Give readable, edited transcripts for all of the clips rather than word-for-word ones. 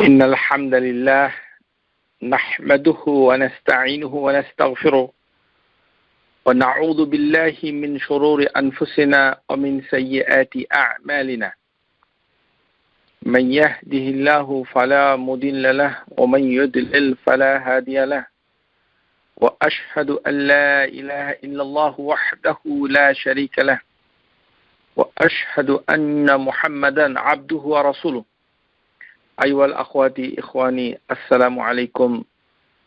إن الحمد لله نحمده ونستعينه ونستغفره ونعوذ بالله من شرور أنفسنا ومن سيئات أعمالنا من يهده الله فلا مضل له ومن يضلل فلا هادي له وأشهد أن لا إله إلا الله وحده لا شريك له وأشهد أن محمدا عبده ورسوله أيها الأخوات إخواني السلام عليكم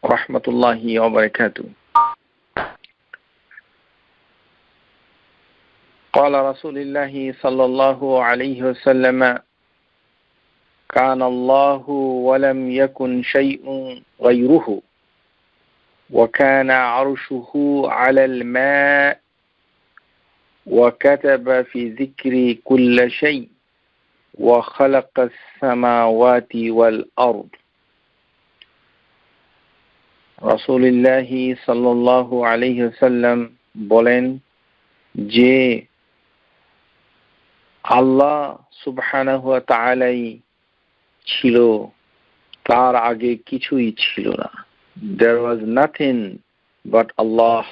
ورحمة الله وبركاته. قال رسول الله صلى الله عليه وسلم كان الله ولم يكن شيء غيره وكان عرشه على الماء وكتب في ذكر كل شيء وخلق السماوات والأرض. রাসূলুল্লাহ সাল্লাল্লাহু আলাইহি ওয়াসাল্লাম বলেন যে আল্লাহ সুবহানাহু ওয়া তাআলাই ছিল, তার আগে কিছুই ছিল না। There was nothing but Allah.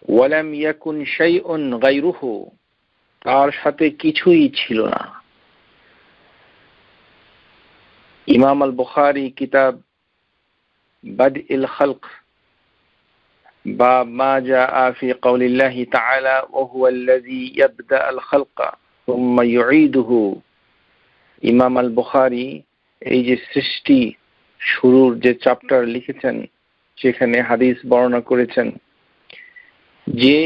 ওয়ালাম ইয়াকুন শাইউন গায়রুহু, তার সাথে কিছুই ছিল না। ইমাম আল বুখারী কিতাব বাদইল খালক বা মা জাআ ফি কওলিল্লাহি তাআলা ওয়া হুয়াল্লাযী ইয়াবদা'আল খালকা সুম্মা ইউঈদুহু, ইমাম আল বুখারী এই যে সৃষ্টি শুরুর যে চ্যাপ্টার লিখেছেন সেখানে হাদিস বর্ণনা করেছেন যে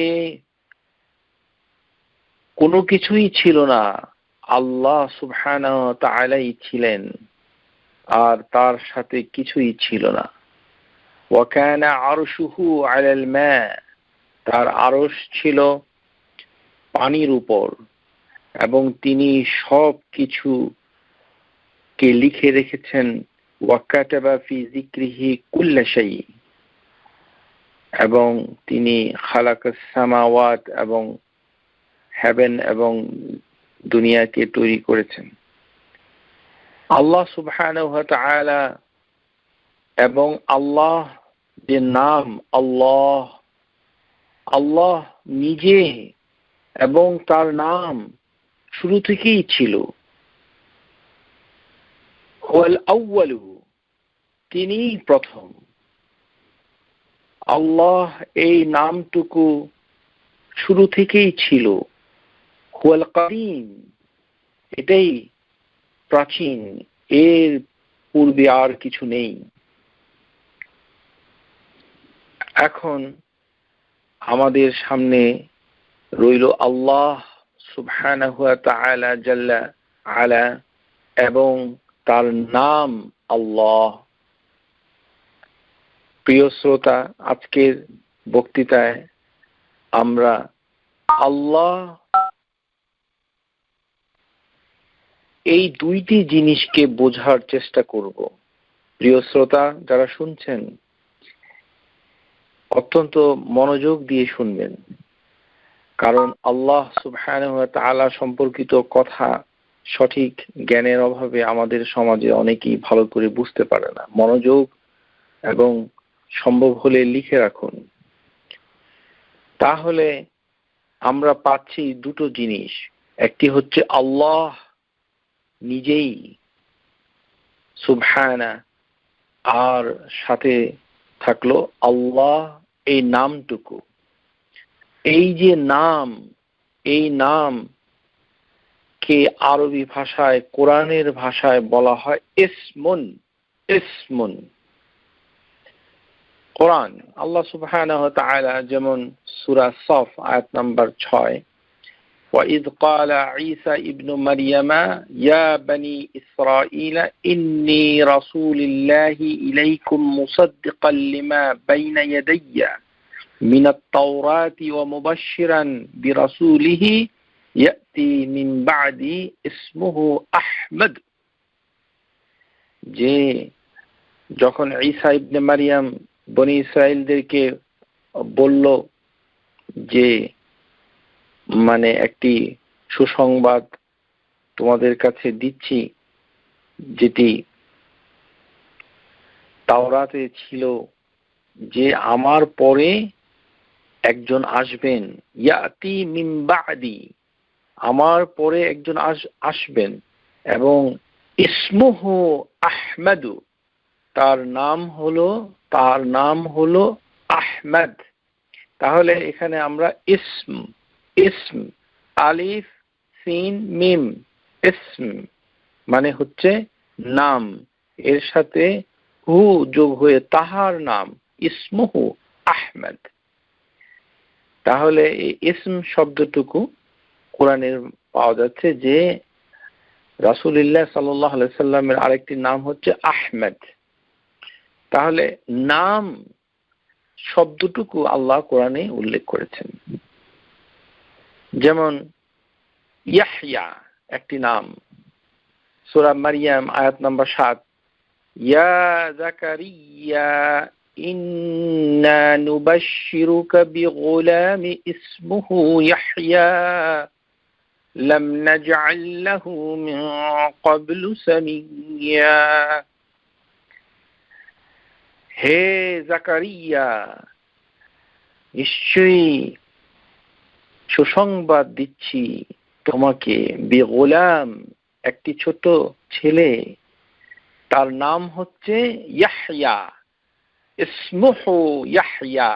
কোনো কিছুই ছিল না, আল্লাহ সুবহানাহু ওয়া তাআলাই ছিলেন আর তার সাথে কিছুই ছিল না। ওয়া কানা আরশুহু আলাল মা, তার আরশ ছিল পানির উপর এবং তিনি সব কিছু কে লিখে রেখেছেন। ওয়া কাতাবা ফি যিকরিহি কুল্লা শাই, এবং তিনি খালাকাস সামাওয়াত এবং হেভেন এবং দুনিয়াকে তৈরি করেছেন। আল্লাহ সুবহানাহু ওয়া তাআলা এবং আল্লাহ যে নাম আল্লাহ, আল্লাহ নিজে এবং তার নাম শুরু থেকেই ছিল। হুয়াল আউয়ালু, তিনি প্রথম। আল্লাহ এই নামটুকু শুরু থেকেই ছিল। হুয়াল কাদিম, এটাই প্রাচীন, এর পূর্বে আর কিছু নেই। এখন আমাদের সামনে রইল আল্লাহ সুবহানাহু ওয়া তাআলা জাল্লা আলা এবং তার নাম আল্লাহ। প্রিয় শ্রোতা, আজকের বক্তৃতায় আমরা আল্লাহ এই দুইটি জিনিসকে বোঝার চেষ্টা করব। প্রিয় শ্রোতা যারা শুনছেন অত্যন্ত মনোযোগ দিয়ে শুনবেন, কারণ আল্লাহ সুবহানাহু ওয়া তাআলা সম্পর্কিত কথা সঠিক জ্ঞানের অভাবে আমাদের সমাজে অনেকেই ভালো করে বুঝতে পারে না। মনোযোগ এবং সম্ভব হলে লিখে রাখুন, তাহলে আমরা পাচ্ছি দুটো জিনিস। একটি হচ্ছে আল্লাহ নিজেই সুবহানা, আর সাথে থাকলো আল্লাহ এই নামটুকু। এই যে নাম, এই নাম কে আরবি ভাষায় কোরআনের ভাষায় বলা হয় ইসমুন। ইসমুন কোরআন আল্লাহ সুবহানাহু ওয়া তাআলা যেমন সূরা সফ আয়াত নাম্বার 6 وَإِذْ قَالَ عِيسَى ابْنُ مَرْيَمَ يَا بَنِي إِسْرَائِيلَ إِنِّي رَسُولُ اللَّهِ إِلَيْكُمْ مُصَدِّقًا لِمَا بَيْنَ يَدَيَّ مِنَ التَّوْرَاةِ وَمُبَشِّرًا بِرَسُولِهِ يَأْتِي مِنْ بَعْدِي اسْمُهُ أَحْمَدُ। যে যখন ঈসা ইবনে মারইয়াম বনি ইসরাইলদেরকে বলল যে মানে একটি সুসংবাদ তোমাদের কাছে দিচ্ছি যেটি তাওরাতে ছিল যে আমার পরে একজন আসবেন, ইয়াতি মিন বাদি, আমার পরে একজন আসবেন, এবং ইসমুহু আহমদু, তার নাম হলো আহমদ। তাহলে এখানে আমরা ইসম আলিফ সিন মিম, ইসম মানে হচ্ছে নাম, এর সাথে হু যোগ হয়ে তাহার নাম, ইসমুহু আহমদ। তাহলে এই ইসম শব্দটুকু কোরআনের পাওয়া যাচ্ছে যে রাসূলুল্লাহ সাল্লাল্লাহু আলাইহি সাল্লামের আরেকটি নাম হচ্ছে আহমদ। তাহলে নাম শব্দটুকু আল্লাহ কোরআনে উল্লেখ করেছেন। যেমন ইয়াহইয়া একটি নাম, সূরা মারইয়াম আয়াত নম্বর ৭, ইয়া যাকারিয়া ইন্না নুবাশশিরুকা বিগুলামি ইসমুহু ইয়াহইয়া লাম নাজআল লাহু মিন ক্বাবলু সামিয়্যা। হে যাকারিয়া, নিশ্চয়ই সুসংবাদ দিচ্ছি তোমাকে, বিগুলাম একটি ছোট ছেলে, তার নাম হচ্ছে ইয়াহইয়া, ইসমুহু ইয়াহইয়া,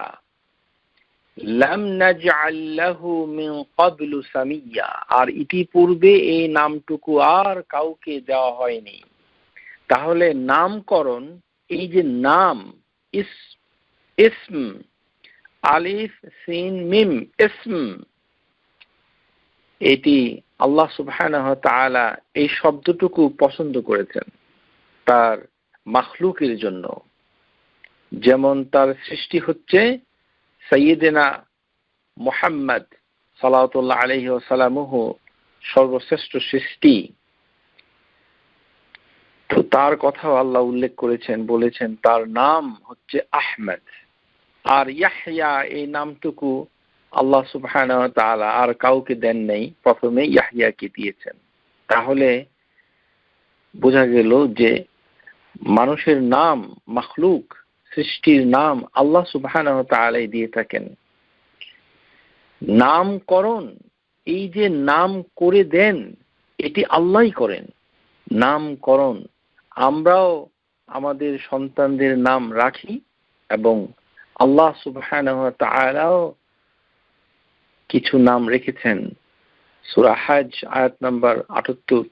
লাম নাজআল লাহু মিন ক্বাবলু সামিয়্যা, আর ইতিপূর্বে এই নামটুকু আর কাউকে দেওয়া হয়নি। তাহলে নামকরণ, এই যে নাম, ইসম আলিফ সিন মিম, ইসম, এটি আল্লাহ সুবহানাহু ওয়া তাআলা এই শব্দটুকু পছন্দ করেছেন তার মাখলুকের জন্য। যেমন তার সৃষ্টি হচ্ছে সাইয়্যিদিনা মুহাম্মদ সাল্লাল্লাহু আলাইহি ওয়াসাল্লামহু সর্বশ্রেষ্ঠ সৃষ্টি, তো তার কথাও আল্লাহ উল্লেখ করেছেন, বলেছেন তার নাম হচ্ছে আহমদ। আর ইয়াহইয়া এই নামটুকু আল্লাহ সুবহানাহু ওয়া তাআলা আর কাউকে দেন নাই, প্রথমে ইয়াহইয়াকে দিয়েছেন। তাহলে বোঝা গেল যে মানুষের নাম, মাখলুক সৃষ্টির নাম আল্লাহ সুবহানাহু ওয়া তাআলাই দিয়ে থাকেন। নামকরণ, এই যে নাম করে দেন, এটি আল্লাহই করেন। নামকরণ আমরাও আমাদের সন্তানদের নাম রাখি, এবং আল্লাহ সুবহানাহু ওয়া তাআলাও কিছু নাম রেখেছেন। সূরা হজ আয়াত নাম্বার ৭৮,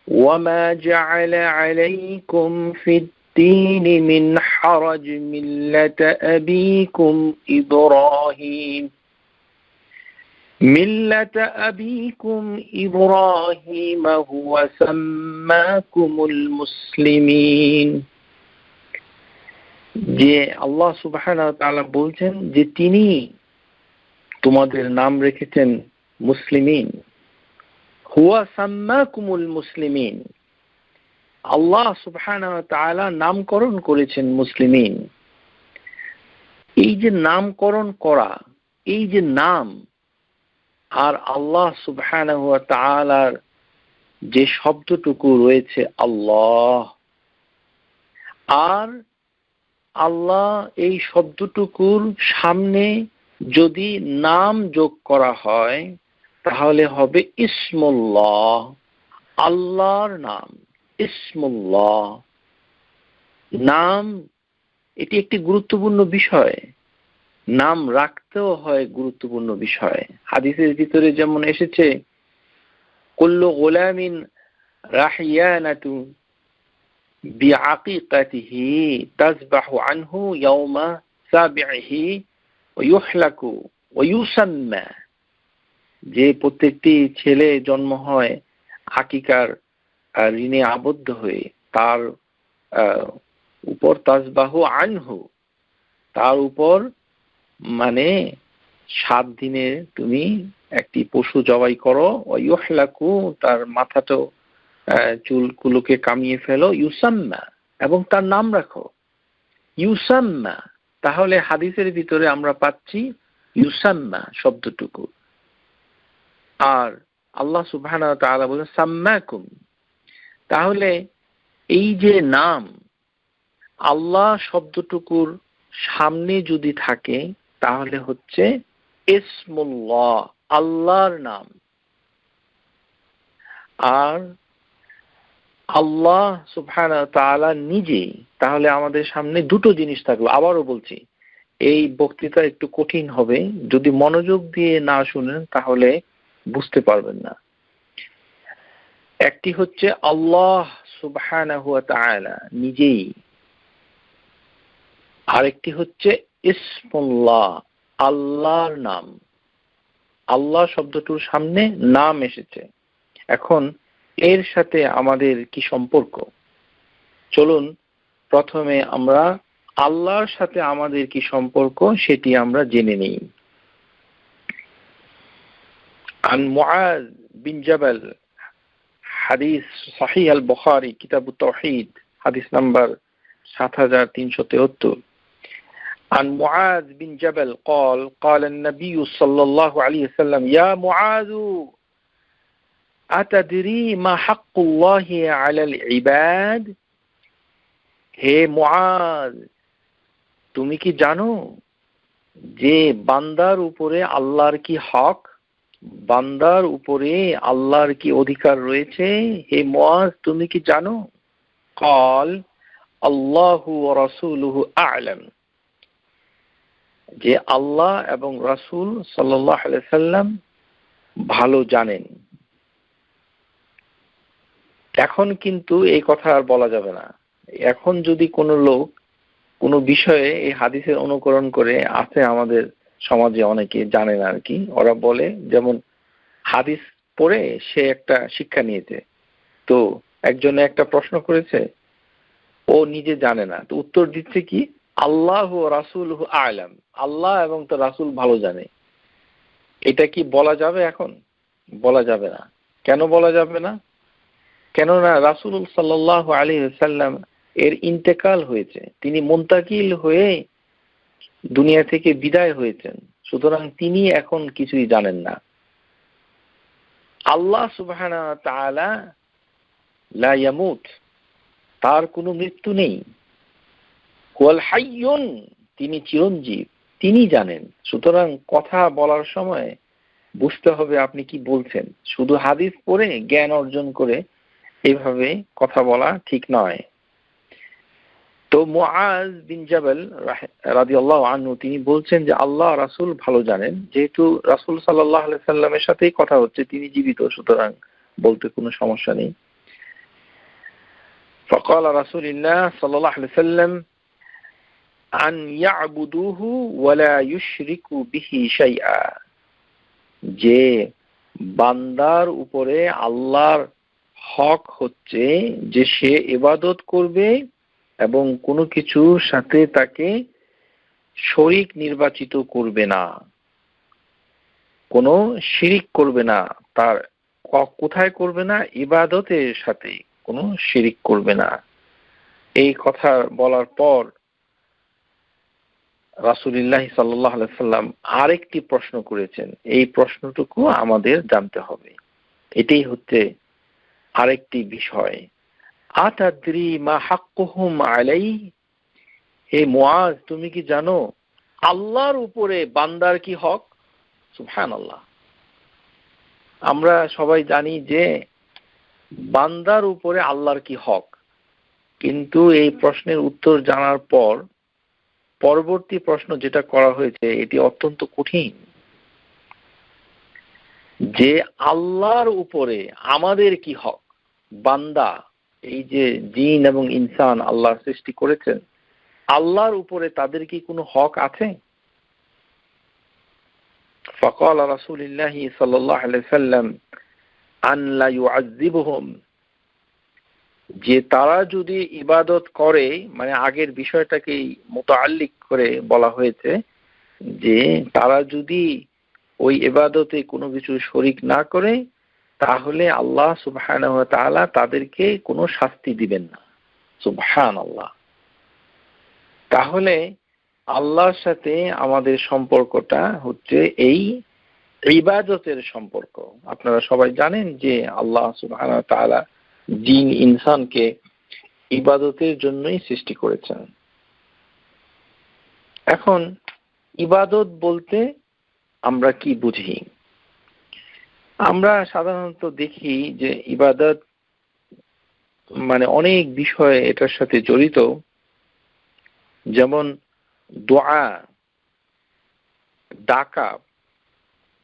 ওয়ামা জাআলা আলাইকুম ফিদ-দীন মিন হারাজ মিল্লাতা আবিকুম ইব্রাহিম, মিল্লাতা আবিকুম ইব্রাহিম হুয়া সাম্মাকুমুল মুসলিমিন। যে আল্লাহ সুবহানাহু ওয়া তাআলা বলছেন যে তিনি তোমাদের নাম রেখেছেন মুসলিমিন, হুয়া সাম্মাকুমুল মুসলিমিন, আল্লাহ সুবহানাহু ওয়া তাআলা নামকরণ করেছেন মুসলিমিন। এই যে নামকরণ করা, এই যে নাম, আর আল্লাহ সুবহানাহু ওয়া তাআলার যে শব্দটুকু রয়েছে আল্লাহ, আর আল্লাহ এই শব্দটুকুর সামনে যদি নাম যোগ করা হয় তাহলে হবে ইসমুল্লাহ, আল্লাহর নাম, ইসমুল্লাহ। নাম এটি একটি গুরুত্বপূর্ণ বিষয়, নাম রাখতেও হয় গুরুত্বপূর্ণ বিষয়। হাদিসের ভিতরে যেমন এসেছে, কুল্লু গুলামিন রাহিয়ানাতু বিআকিকাতিহি তাযবাহু আনহু ইয়াওমা সাবিহি ওয়া ইউহলাকু ওয়া ইউসাম্মা, যে প্রত্যেকটি ছেলে জন্ম হয় আকিকার ঋণে আবদ্ধ হয়ে, তার উপর তাযবাহু আনহু, তার উপর মানে ৭ দিনে তুমি একটি পশু জবাই করো, ওয়া ইউহলাকু, তার মাথাটাও চুলগুলোকে কামিয়ে ফেলো, ইউসাম্মা, এবং তার নাম রাখো, ইউসাম্মা। তাহলে হাদিসের ভিতরে আমরা পাচ্ছি ইউসাম্মা শব্দটুকু। আর আল্লাহ সুবহানাহু ওয়া তাআলা বলেন সাম্মাকুম। তাহলে এই যে নাম, আল্লাহ শব্দটুকুর সামনে যদি থাকে তাহলে হচ্ছে ইসমুল্লাহ, আল্লাহর নাম। আর আল্লাহ সুবহানাহু ওয়া তাআলা নিজেই, তাহলে আমাদের সামনে দুটো জিনিস থাকলো। আবারও বলছি, এই বক্তৃতা একটু কঠিন হবে, যদি মনোযোগ দিয়ে না শুনেন তাহলে বুঝতে পারবেন না। একটি হচ্ছে আল্লাহ সুবহানাহু ওয়া তাআলা নিজেই, আরেকটি হচ্ছে ইসমুল্লাহ, আল্লাহর নাম। আল্লাহ শব্দটির সামনে নাম এসেছে। এখন এর সাথে আমাদের কি সম্পর্ক? চলুন প্রথমে আমরা আল্লাহর সাথে আমাদের কি সম্পর্ক সেটি আমরা জেনে নিই। عن معاذ بن جبل، حديث صحيح البخاري كتاب التوحيد، حديث نمبر 7373. عن معاذ بن جبل قال قال النبي صلى الله عليه وسلم يا معاذ أتدري ما حق الله على العباد؟ হে মুআজ, তুমি কি জানো যে বান্দার উপরে আল্লাহর কি হক, বান্দার উপরে আল্লাহর কি অধিকার রয়েছে? হে মুআজ, তুমি কি জানো? قال الله ورسوله أعلم, যে আল্লাহ এবং রাসূল সাল্লাল্লাহু আলাইহি সাল্লাম ভালো জানেন। এখন কিন্তু এই কথা আর বলা যাবে না। এখন যদি কোনো লোক কোনো বিষয়ে এই হাদিসের অনুকরণ করে, আছে আমাদের সমাজে অনেকে জানে না আর কি, ওরা বলে যেমন হাদিস পড়ে সে একটা শিক্ষা নিয়েছে, তো একজনে একটা প্রশ্ন করেছে, ও নিজে জানে না, তো উত্তর দিচ্ছে কি আল্লাহ ও রাসূলুহু আ'লাম, আল্লাহ এবং তার রাসূল ভালো জানে। এটা কি বলা যাবে? এখন বলা যাবে না। কেন বলা যাবে না? কেননা রাসূল সাল্লাল্লাহু আলাইহি ওয়াসাল্লাম এর ইন্তেকাল হয়েছে, তিনি মুনতাকিল হয়ে দুনিয়া থেকে বিদায় হয়েছেন, সুতরাং তিনি এখন কিছুই জানেন না। আল্লাহ সুবহানাহু ওয়া তাআলা লা ইয়ামুত, তার কোনো মৃত্যু নেই। ওয়াল হাইয়ুন, তিনি চিরঞ্জীব, তিনি জানেন। সুতরাং কথা বলার সময় বুঝতে হবে আপনি কি বলছেন। শুধু হাদিস পড়ে জ্ঞান অর্জন করে এইভাবে কথা বলা ঠিক নয়। তো মুআজ বিন জাবাল রাদিয়াল্লাহু আনহু তিনি বলছেন যে আল্লাহ রাসূল ভালো জানেন, যেহেতু রাসূল সাল্লাল্লাহু আলাইহি সাল্লামের সাথেই কথা হচ্ছে, তিনি জীবিত, সুতরাং বলতে কোনো সমস্যা নেই। فقال رسول الله صلى الله عليه وسلم أن يعبدوه ولا يشركوا به شيئا, যে বান্দার উপরে আল্লাহর হক হচ্ছে যে সে ইবাদত করবে এবং কোনো কিছুর সাথে তাকে শরীক নির্বাচিত করবে না, কোনো শিরিক করবে না। তার কোথায় করবে না? ইবাদতের সাথে কোনো শিরিক করবে না। এই কথা বলার পর রাসূলুল্লাহ সাল্লাল্লাহু আলাইহি সাল্লাম আরেকটি প্রশ্ন করেছেন। এই প্রশ্নটুকু আমাদের জানতে হবে। এটাই হচ্ছে আরেকটি বিষয়। আতাদরি মা হাক্কুহুম আলাইহি, হে মুআজ, তুমি কি জানো আল্লাহর উপরে বান্দার কি হক? সুবহানাল্লাহ। আমরা সবাই জানি যে বান্দার উপরে আল্লাহর কি হক, কিন্তু এই প্রশ্নের উত্তর জানার পর পরবর্তী প্রশ্ন যেটা করা হয়েছে এটি অত্যন্ত কঠিন, যে আল্লাহর উপরে আমাদের কি হক। বান্দা, এই যে জিন এবং ইনসান আল্লাহ সৃষ্টি করেছেন, আল্লাহর উপরে তাদের কি কোনো হক আছে? فقال رسول الله صلى الله عليه وسلم أن لا يعذبهم, যে তারা যদি ইবাদত করে, মানে আগের বিষয়টাকেই মুতাআল্লিক করে বলা হয়েছে, যে তারা যদি ওই ইবাদতে কোনো কিছু শরীক না করে তাহলে আল্লাহ সুবহানাহু ওয়া তাআলা তাদেরকে কোনো শাস্তি দিবেন না। সুবহানাল্লাহ। তাহলে আল্লাহর সাথে আমাদের সম্পর্কটা হচ্ছে এই ইবাদতের সম্পর্ক। আপনারা সবাই জানেন যে আল্লাহ সুবহানাহু ওয়া তাআলা জিন ইনসানকে ইবাদতের জন্যই সৃষ্টি করেছেন। এখন ইবাদত বলতে আমরা কি বুঝি? আমরা সাধারণত দেখি যে ইবাদত মানে অনেক বিষয় এটার সাথে জড়িত, যেমন দোয়া, ডাকা,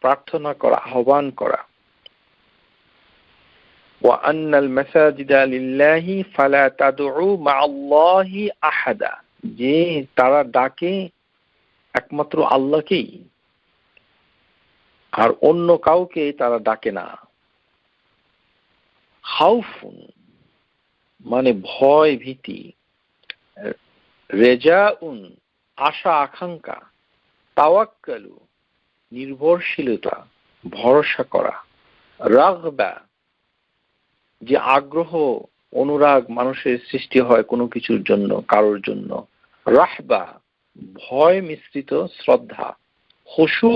প্রার্থনা করা, আহ্বান করা। ওয়া আন্নাল মাসাজিদা লিল্লাহি ফালা তাদউ মাআল্লাহি আহাদা, যে তারা ডাকে একমাত্র আল্লাহকেই, আর অন্য কাউকে তারা ডাকে না। খাউফুন মানে ভয় ভীতি, রেজাউন আশা আকাঙ্ক্ষা, তাওয়াক্কালু নির্ভরশীলতা, ভরসা করা, রাগবা যে আগ্রহ অনুরাগ মানুষের সৃষ্টি হয় কোনো কিছুর জন্য, কারোর জন্য, রাহবা ভয় মিশ্রিত শ্রদ্ধা, খুশু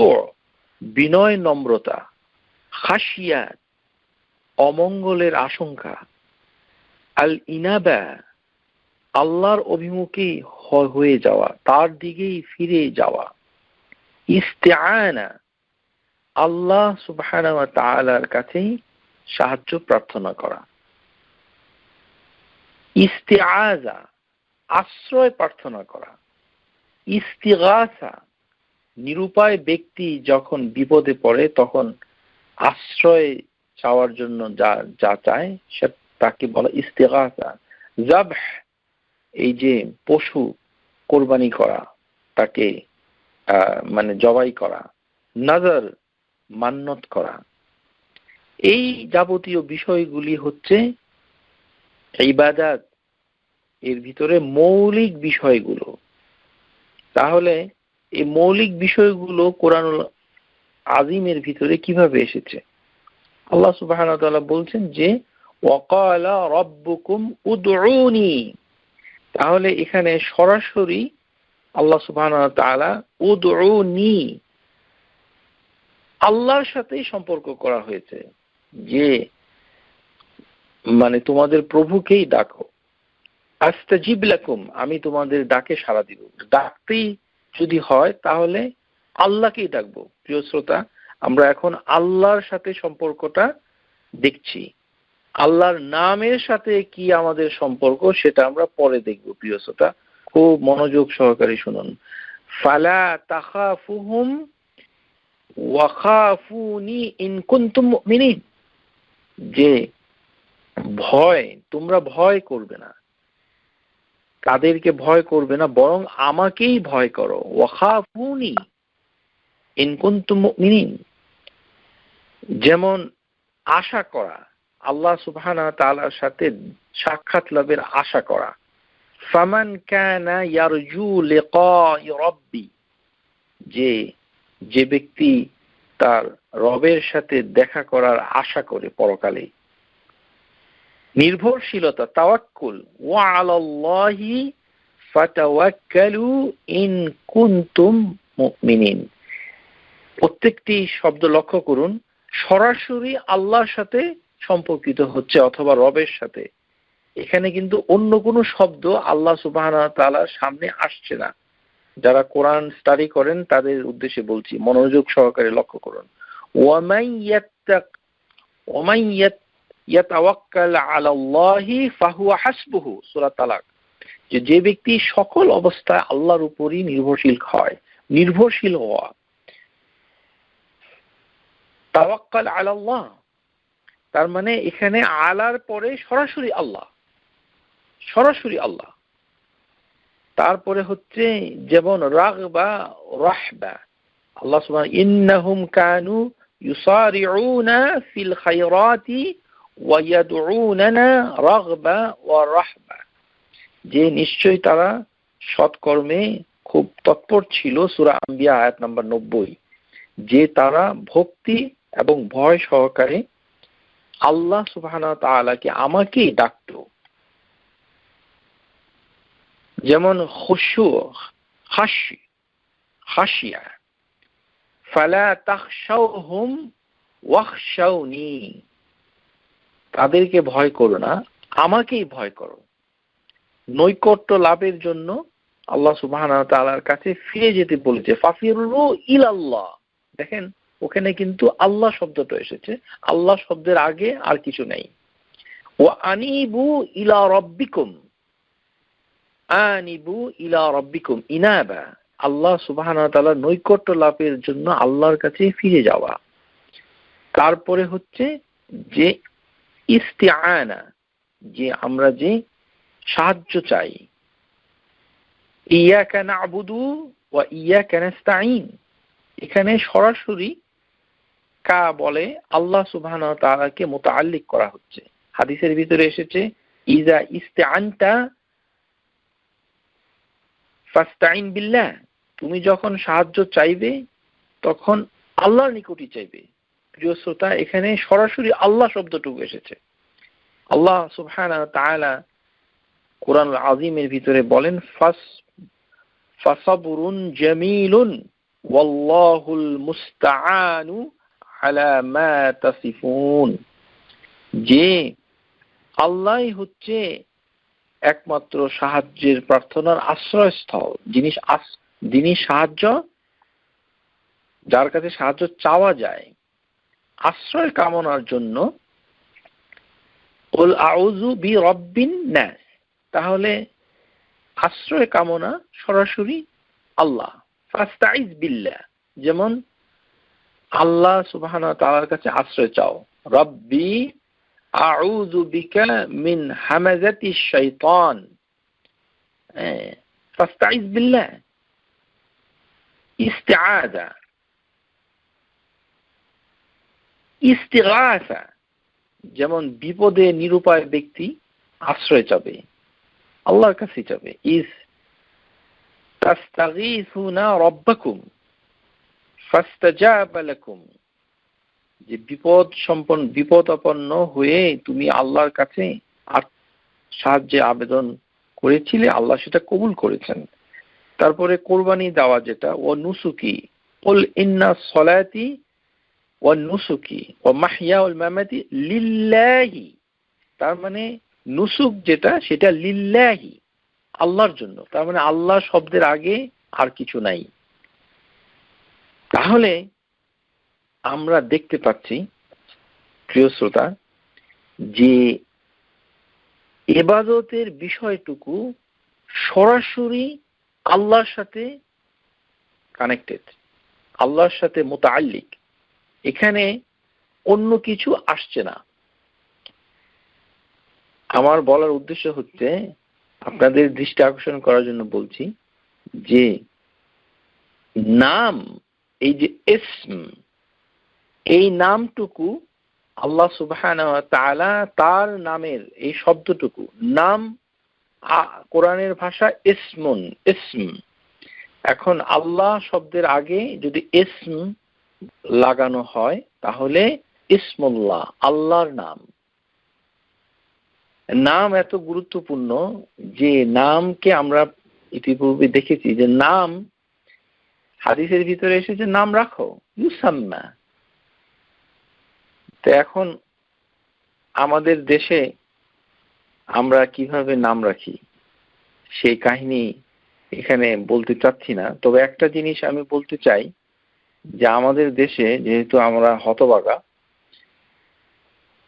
বিনয় নম্রতা, খাশিয়াত অমঙ্গলের আশঙ্কা, আল ইনাবা আল্লাহর অভিমুখী হয়ে যাওয়া, তার দিকেই ফিরে যাওয়া, ইস্তেআনা আল্লাহ সুবহানাহু ওয়া তাআলার কাছেই সাহায্য প্রার্থনা করা, ইস্তিআযা আশ্রয় প্রার্থনা করা, ইস্তিগাসা নিরুপায় ব্যক্তি যখন বিপদে পড়ে তখন আশ্রয় চাওয়ার জন্য যা চায় সে তাকে বলা ইস্তিগাসা, যাবহ এই যে পশু কোরবানি করা, তাকে মানে জবাই করা, নাজার মান্নত করা, এই যাবতীয় বিষয়গুলি হচ্ছে ইবাদত, এর ভিতরে মৌলিক বিষয়গুলো। তাহলে এই মৌলিক বিষয়গুলো কোরআনুল আযীমের ভিতরে কিভাবে এসেছে? আল্লাহ সুবহানাহু ওয়া তাআলা বলছেন যে ওয়াকালা রাব্বুকুম উদউনি, তাহলে এখানে সরাসরি আল্লাহ সুবহানাহু ওয়া তাআলা উদউনি আল্লাহর সাথেই সম্পর্ক করা হয়েছে, যে মানে তোমাদের প্রভুকেই ডাকো, আস্তাজিব লাকুম আমি তোমাদের ডাকে সাড়া দিব। ডাকতেই যদি হয় তাহলে আল্লাহকেই ডাকবো। প্রিয় শ্রোতা, আমরা এখন আল্লাহর সাথে সম্পর্কটা দেখছি, আল্লাহর নামের সাথে কি আমাদের সম্পর্ক সেটা আমরা পরে দেখব। প্রিয় শ্রোতা, খুব মনোযোগ সহকারে শুনুন। ফালা তাখাফুহুম ওয়া খাফুনি ইন কুনতুম মুমিনিন, যে ভয়, তোমরা ভয় করবে না, তাদেরকে ভয় করবে না, বরং আমাকেই ভয় করো। ওয়া খাফুনি ইন কুনতুম মুমিনিন, যেমন আশা করা, আল্লাহ সুবহানাহু ওয়া তাআলার সাথে সাক্ষাৎ লাভের আশা করা। ফামান কানা ইয়ারজু লিকা রাব্বি, যে ব্যক্তি তার রবের সাথে দেখা করার আশা করে পরকালে। নির্ভরশীলতা, তাওয়াক্কুল, ওয়া আলাল্লাহি ফাতাওয়াক্কালু ইন কুনতুম মুমিনিন। প্রত্যেকটি শব্দ লক্ষ্য করুন, সরাসরি আল্লাহর সাথে সম্পর্কিত হচ্ছে অথবা রবের সাথে। এখানে কিন্তু অন্য কোনো শব্দ আল্লাহ সুবহানাহু ওয়া তাআলার সামনে আসছে না। যারা কোরআন স্টাডি করেন তাদের উদ্দেশ্যে বলছি, মনোযোগ সহকারে লক্ষ্য করুন। ওয়ামান ইয়াতাওয়াক্কাল আলাল্লাহি ফাহুয়া হাসবুহু, সূরা তালাক। যে ব্যক্তি সকল অবস্থায় আল্লাহর উপরই নির্ভরশীল হয়, নির্ভরশীল হওয়া। তাওয়াক্কাল আলাল্লাহ, তার মানে এখানে আলার পরে সরাসরি আল্লাহ, সরাসরি আল্লাহ। তারপরে হচ্ছে যেমন রাগবা রাহবা, আল্লাহ সুবহানাহু ইন্নাহুম কানু ইউসারিউনা ফিল খায়রাতি ওয়া ইয়াদউনানা রাগবা ওয়া রাহবা, যে নিশ্চয়ই তারা সৎকর্মে খুব তৎপর ছিল। সূরা আম্বিয়া আয়াত নাম্বার 90, যে তারা ভক্তি এবং ভয় সহকারে আল্লাহ সুবহানাহু ওয়া তাআলাকে আমাকেই ডাকতো। যেমন খুশু, খাশিয়া, ফালা তাখশাউহুম ওয়াখশাউনি, তাদেরকে ভয় করো না, আমাকেই ভয় করো। নৈকট্য লাভের জন্য আল্লাহ সুবহানাহু ওয়া তাআলার কাছে ফিরে যেতে বলেছে। ফাফিরু ইলাল্লাহ, দেখেন ওখানে কিন্তু আল্লাহ শব্দটা এসেছে, আল্লাহ শব্দের আগে আর কিছু নেই। ওয়া আনিবু ইলা রাব্বিকুম, আনিবু ইলা রাব্বিকুম, ইনাবা, আল্লাহ সুবহানাহু ওয়া তাআলার নৈকট্য লাভের জন্য আল্লাহর কাছে ফিরে যাওয়া। তারপরে হচ্ছে যে ইস্তিআনা, যে আমরা যে সাহায্য চাই, ইয়াকা না'বুদু ওয়া ইয়াকা নাস্তাঈন, এখানে সরাসরি কা বলে আল্লাহ সুবহানাহু ওয়া তাআলাকে মুতাআল্লিক করা হচ্ছে। হাদিসের ভিতরে এসেছে ইজা ইস্তাআনতা ফাস্তাঈন বিল্লাহ, তুমি যখন সাহায্য চাইবে তখন আল্লাহর নিকটই চাইবে। প্রিয় শ্রোতা, এখানে সরাসরি আল্লাহ শব্দটুকু এসেছে। আল্লাহ সুবহানাহু ওয়া তাআলা কোরআনুল আযীমের ভিতরে বলেন ফাসাবরুন জামিলুন ওয়াল্লাহুল মুস্তাআনু আলা মা তাসিফুন, যে আল্লাহই হচ্ছে একমাত্র সাহায্যের প্রার্থনার আশ্রয়স্থল, যিনি সাহায্য, যার কাছে সাহায্য চাওয়া যায় আশ্রয় কামনার জন্য। কুল আউযু বিরাব্বিন নাস, তাহলে আশ্রয় কামনা সরাসরি আল্লাহ। ফাস্তাইজ বিল্লাহ, যেমন আল্লাহ সুবহানাহু ওয়া তাআলার কাছে আশ্রয় চাও, রব্বি আউযু বিকা মিন হামাযাতিশ শাইতান, ফাস্তাইজ বিল্লাহ। ইস্তিআযা, ইস্তিগাসা, যেমন বিপদে নিরুপায় ব্যক্তি আশ্রয় চাবে, আল্লাহর কাছে যাবে। তাস্তাগীসুনা রাব্বাকুম ফাস্তাজাবা লাকুম, যে বিপদাপন্ন হয়ে তুমি আল্লাহর কাছে সাহায্যে আবেদন করেছিলে, আল্লাহ সেটা কবুল করেছেন। তারপরে কোরবানি দেওয়া, যেটা ও নুসুকি, কুল ইন্না সলাতি ওয়া নুসুকি ওয়া মাহইয়া ওয়াল মামাতি লিল্লাহি, তার মানে নুসুক যেটা সেটা লিল্লাহি, আল্লাহর জন্য। তার মানে আল্লাহ শব্দের আগে আর কিছু নাই। তাহলে আমরা দেখতে পাচ্ছি প্রিয় শ্রোতা, যে ইবাদতের বিষয়টুকু সরাসরি আল্লাহর সাথে কানেক্টেড, আল্লাহর সাথে মুতাআল্লিক, এখানে অন্য কিছু আসছে না। আমার বলার উদ্দেশ্য হচ্ছে আপনাদের দৃষ্টি আকর্ষণ করার জন্য বলছি যে নাম, এই যে ইসম, এই নামটুকু আল্লাহ সুবহানাহু ওয়া তাআলা তার নামের এই শব্দটুকু, নাম কোরআনের ভাষা ইসমুন, ইসম। এখন আল্লাহ শব্দের আগে যদি ইসম লাগানো হয় তাহলে ইসমুল্লাহ, আল্লাহর নাম। নাম এত গুরুত্বপূর্ণ যে নামকে আমরা ইতিপূর্বে দেখেছি যে নাম হাদিসের ভিতরে এসেছে নাম রাখো, ইউসাম্মা। তো এখন আমাদের দেশে আমরা কিভাবে নাম রাখি সেই কাহিনী এখানে বলতে চাচ্ছি না, তবে একটা জিনিস আমি বলতে চাই যে আমাদের দেশে যেহেতু আমরা হতভাগা,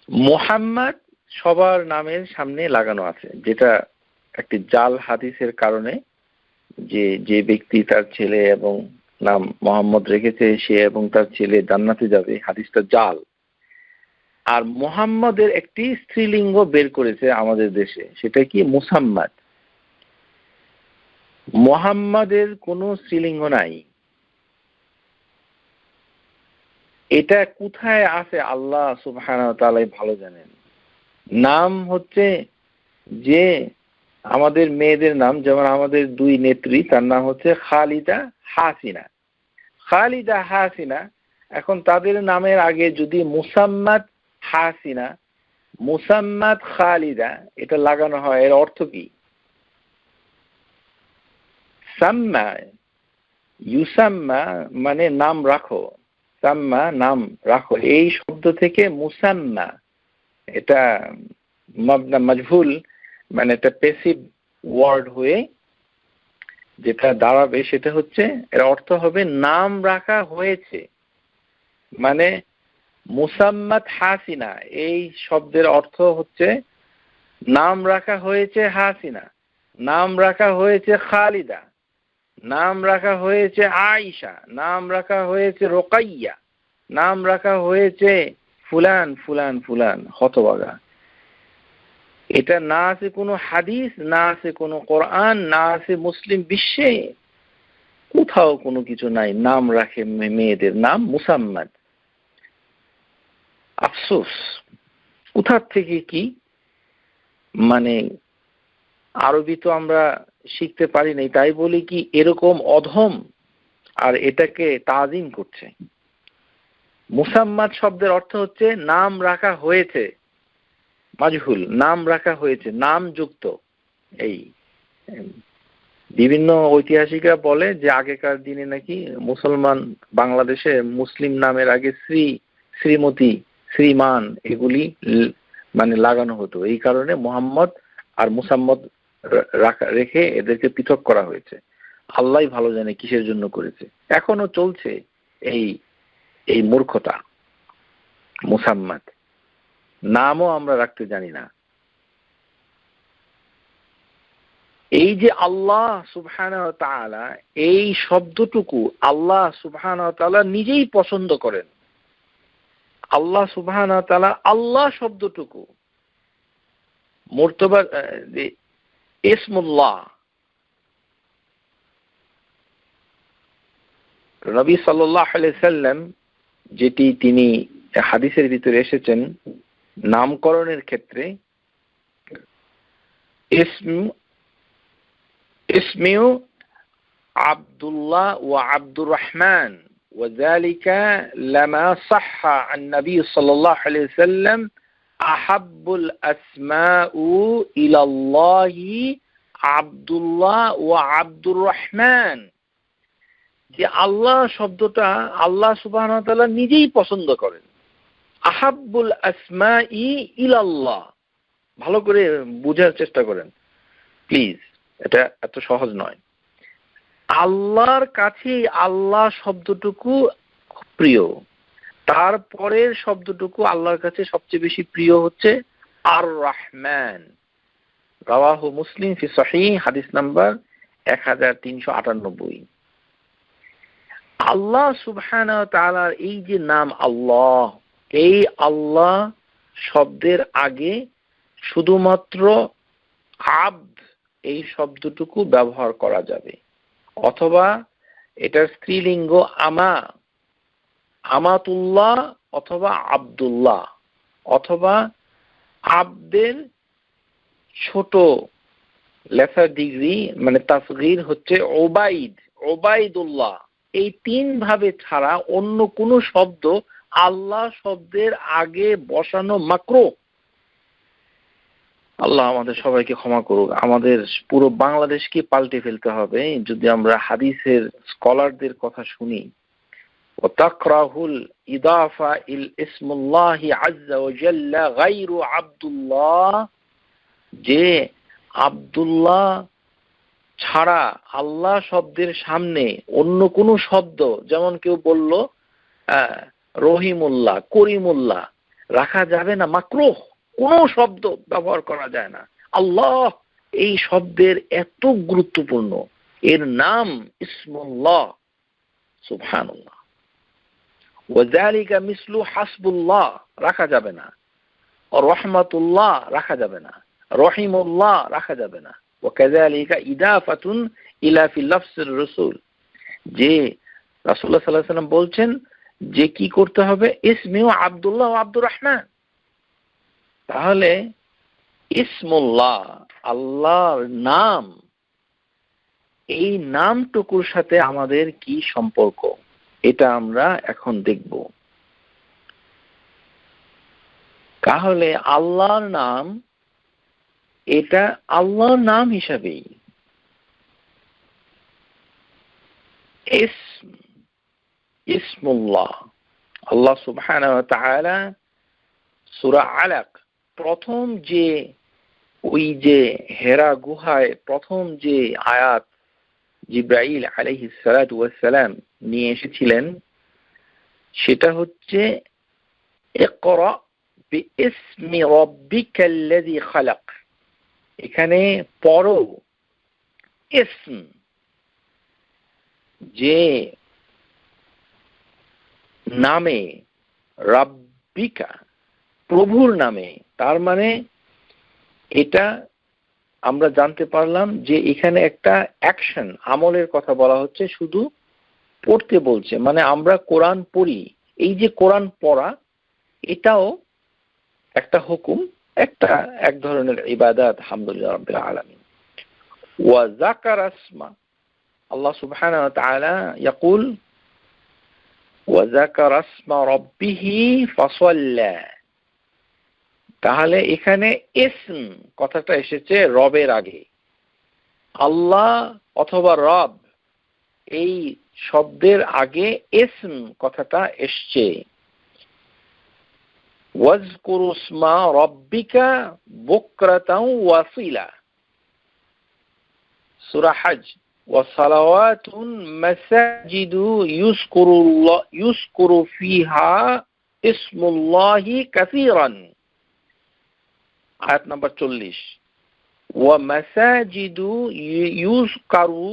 মুহাম্মদ সবার নামের সামনে লাগানো আছে, যেটা একটি জাল হাদিসের কারণে, যে ব্যক্তি তার ছেলে এবং নাম মোহাম্মদ রেখেছে সে এবং তার ছেলে জান্নাতে যাবে, হাদিসটা জাল। আর মুহাম্মাদের একটি স্ত্রীলিঙ্গ বের করেছে আমাদের দেশে, সেটা কি মুসাম্মাদ। মুহাম্মাদের কোনো স্ত্রীলিঙ্গ নাই। এটা কোথায় আছে আল্লাহ সুবহানাহু ওয়া তাআলা ভালো জানেন। নাম হচ্ছে যে আমাদের মেয়েদের নাম, যেমন আমাদের দুই নেত্রী, তার নাম হচ্ছে খালিদা হাসিনা। খালিদা হাসিনা, এখন তাদের নামের আগে যদি মুসাম্মাদ হাসিনা, মুসাম্মাদ খালিদা এটা লাগানো হয়, এর অর্থ কি? সাম্মা, ইউসাম্মা মানে নাম রাখো, সাম্মা নাম রাখো, এই শব্দ থেকে মুসাম্মা, এটা মাবনা মাজহুল, মানে এটা প্যাসিভ ওয়ার্ড হয়ে যেটা দাঁড়াবে সেটা হচ্ছে, এর অর্থ হবে নাম রাখা হয়েছে, মানে মুসাম্মাত হাসিনা। এই শব্দের অর্থ হচ্ছে নাম রাখা হয়েছে হাসিনা, নাম রাখা হয়েছে খালিদা, নাম রাখা হয়েছে আয়েশা, নাম রাখা হয়েছে রোকাইয়া, নাম রাখা হয়েছে ফুলান ফুলান ফুলান, হতভাগা। এটা না আছে কোনো হাদিস, না আছে কোনো কোরআন, না আছে মুসলিম বিশ্বে, কোথাও কোনো কিছু নাই নাম রাখে মেয়েদের নাম মুসাম্মাদ। আফসোস, কোথার থেকে কি, মানে আরবি তো আমরা শিখতে পারি নাই, তাই বলি কি এরকম অধম আর এটাকে তাজিম করছে। মুসাম্মাদ শব্দের অর্থ হচ্ছে নাম রাখা হয়েছে, মাজহুল, নাম রাখা হয়েছে, নাম যুক্ত। এই বিভিন্ন ঐতিহাসিকরা বলে যে আগেকার দিনে নাকি মুসলমান বাংলাদেশে মুসলিম নামের আগে শ্রী, শ্রীমতী, শ্রীমান এগুলি মানে লাগানো হতো। এই কারণে মোহাম্মদ আর মুসাম্মদ রেখে এদেরকে পৃথক করা হয়েছে। আল্লাহ ভালো জানে কিসের জন্য করেছে। এখনো চলছে এই এই মূর্খতা। মুসাম্মদ নামও আমরা রাখতে জানি না। এই যে আল্লাহ সুবহানাহু ওয়া তাআলা, এই শব্দটুকু আল্লাহ সুবহানাহু ওয়া তাআলা নিজেই পছন্দ করেন। আল্লাহ সুবহানাহু ওয়া তাআলা আল্লাহ শব্দটুকু মর্তবা ইসমুল্লাহ, নবী সাল্লাল্লাহু আলাইহি সাল্লাম যেটি তিনি হাদিসের ভিতরে এসেছেন নামকরণের ক্ষেত্রে, ইসমিউ আব্দুল্লাহ ওয়া আব্দুর রহমান وذلك لما صح عن النبي صلى الله عليه وسلم أحب الأسماء إلى الله عبد الله وعبد الرحمن। যে আল্লাহ শব্দটা আল্লাহ সুবহানাহু ওয়া তাআলা নিজেই পছন্দ করেন। আহাব্বুল আসমাই ইলাল্লাহ, ভালো করে বোঝার চেষ্টা করেন প্লিজ, এটা এত সহজ নয়। আল্লাহর কাছে আল্লাহ শব্দটুকু খুব প্রিয়, তারপরের শব্দটুকু আল্লাহর কাছে সবচেয়ে বেশি প্রিয় হচ্ছে আর রহমান। রাওয়াহু মুসলিম ফি সহিহ, হাদিস নাম্বার 1398। আল্লাহ সুবহানাহু ওয়া তাআলার এই যে নাম আল্লাহ, এই আল্লাহ শব্দের আগে শুধুমাত্র আব্দ এই শব্দটুকু ব্যবহার করা যাবে, অথবা এটার স্ত্রীলিঙ্গ আমা, আমাতুল্লাহ, অথবা আব্দুল্লাহ, অথবা আব্দের ছোট লেসার ডিগ্রি মানে তাসগীর হচ্ছে ওবাইদ, ওবাইদুল্লাহ। এই তিন ভাবে ছাড়া অন্য কোনো শব্দ আল্লাহ শব্দের আগে বসানো মাকরুহ। আল্লাহ আমাদের সবাইকে ক্ষমা করুক। আমাদের পুরো বাংলাদেশকে পাল্টে ফেলতে হবে যদি আমরা হাদিসের স্কলারদের কথা শুনি। ওয়াতাকরাহুল ইদাফা ইল ইসমুল্লাহি আযজা ওয়া জাল্লা গায়রু আব্দুল্লাহ, যে আব্দুল্লাহ ছাড়া আল্লাহ শব্দের সামনে অন্য কোনো শব্দ, যেমন কেউ বলল রহিমুল্লাহ, করিমুল্লাহ, রাখা যাবে না, মাকরুহ, কোনো শব্দ ব্যবহার করা যায় না। আল্লাহ এই শব্দের এত গুরুত্বপূর্ণ, এর নাম ইসমুল্লাহ, সুবহানাল্লাহ। ওয়াযালিকা মিসলু হাসবুল্লাহ রাখা যাবে না, রহমাতুল্লাহ রাখা যাবে না, রহিমুল্লাহ রাখা যাবে না। ওয়াকাযালিকা ইদাফাতুন ইলা ফি লাফসির রাসূল, যে রাসূলুল্লাহ সাল্লাল্লাহু আলাইহি ওয়াসাল্লাম বলছেন যে কি করতে হবে, ইসমিউ আব্দুল্লাহ ওয়া আব্দুর রহমান। তাহলে ইসমুল্লাহ আল্লাহর নাম, এই নামটুকুর সাথে আমাদের কি সম্পর্ক, এটা আমরা এখন দেখব। তাহলে আল্লাহর নাম, এটা আল্লাহর নাম হিসাবেই ইসমুল্লাহ। আল্লাহ সুবহানাহু ওয়া তাআলা সূরা আলাক প্রথম যে ওই যে হেরা গুহায় প্রথম যে আয়াত জিব্রাইল আলাইহিস সালাতু ওয়াস সালাম নিয়ে এসেছিলেন সেটা হচ্ছে ইকরা বিইসমি রাব্বিকাল্লাযী খালাক। এখানে পড়ো ইসম, যে নামে, রাব্বিকা প্রভুর নামে। তার মানে এটা আমরা জানতে পারলাম যে এখানে একটা অ্যাকশন, আমলের কথা বলা হচ্ছে, শুধু পড়তে বলছে। মানে আমরা কোরআন পড়ি, এই যে কোরআন পড়া এটাও একটা হুকুম, এক ধরনের ইবাদত। আলহামদুলিল্লাহ রাব্বিল আলামিন। ওয়া যাকারা ইসমা, আল্লাহ সুবহানাহু ওয়া তাআলা ইয়াকুল ওয়া যাকারা ইসমা রাব্বিহি ফাসাল্লা। তাহলে এখানে ইসম কথাটা এসেছে রবের আগে। আল্লাহ অথবা রব এই শব্দের আগে ইসম কথাটা এসছে। ওয়াজকুরু ইসমা রাব্বিকা বুকরাতাও ওয়াসিলা, সূরা হজ। ওয়াসালাওয়াতুন মাসাজিদু ইউযকুরু ফিহা ইসমুল্লাহি কাসীরান, আয়াত নাম্বার 40। ওয়া মাসাজিদু ইউযকারু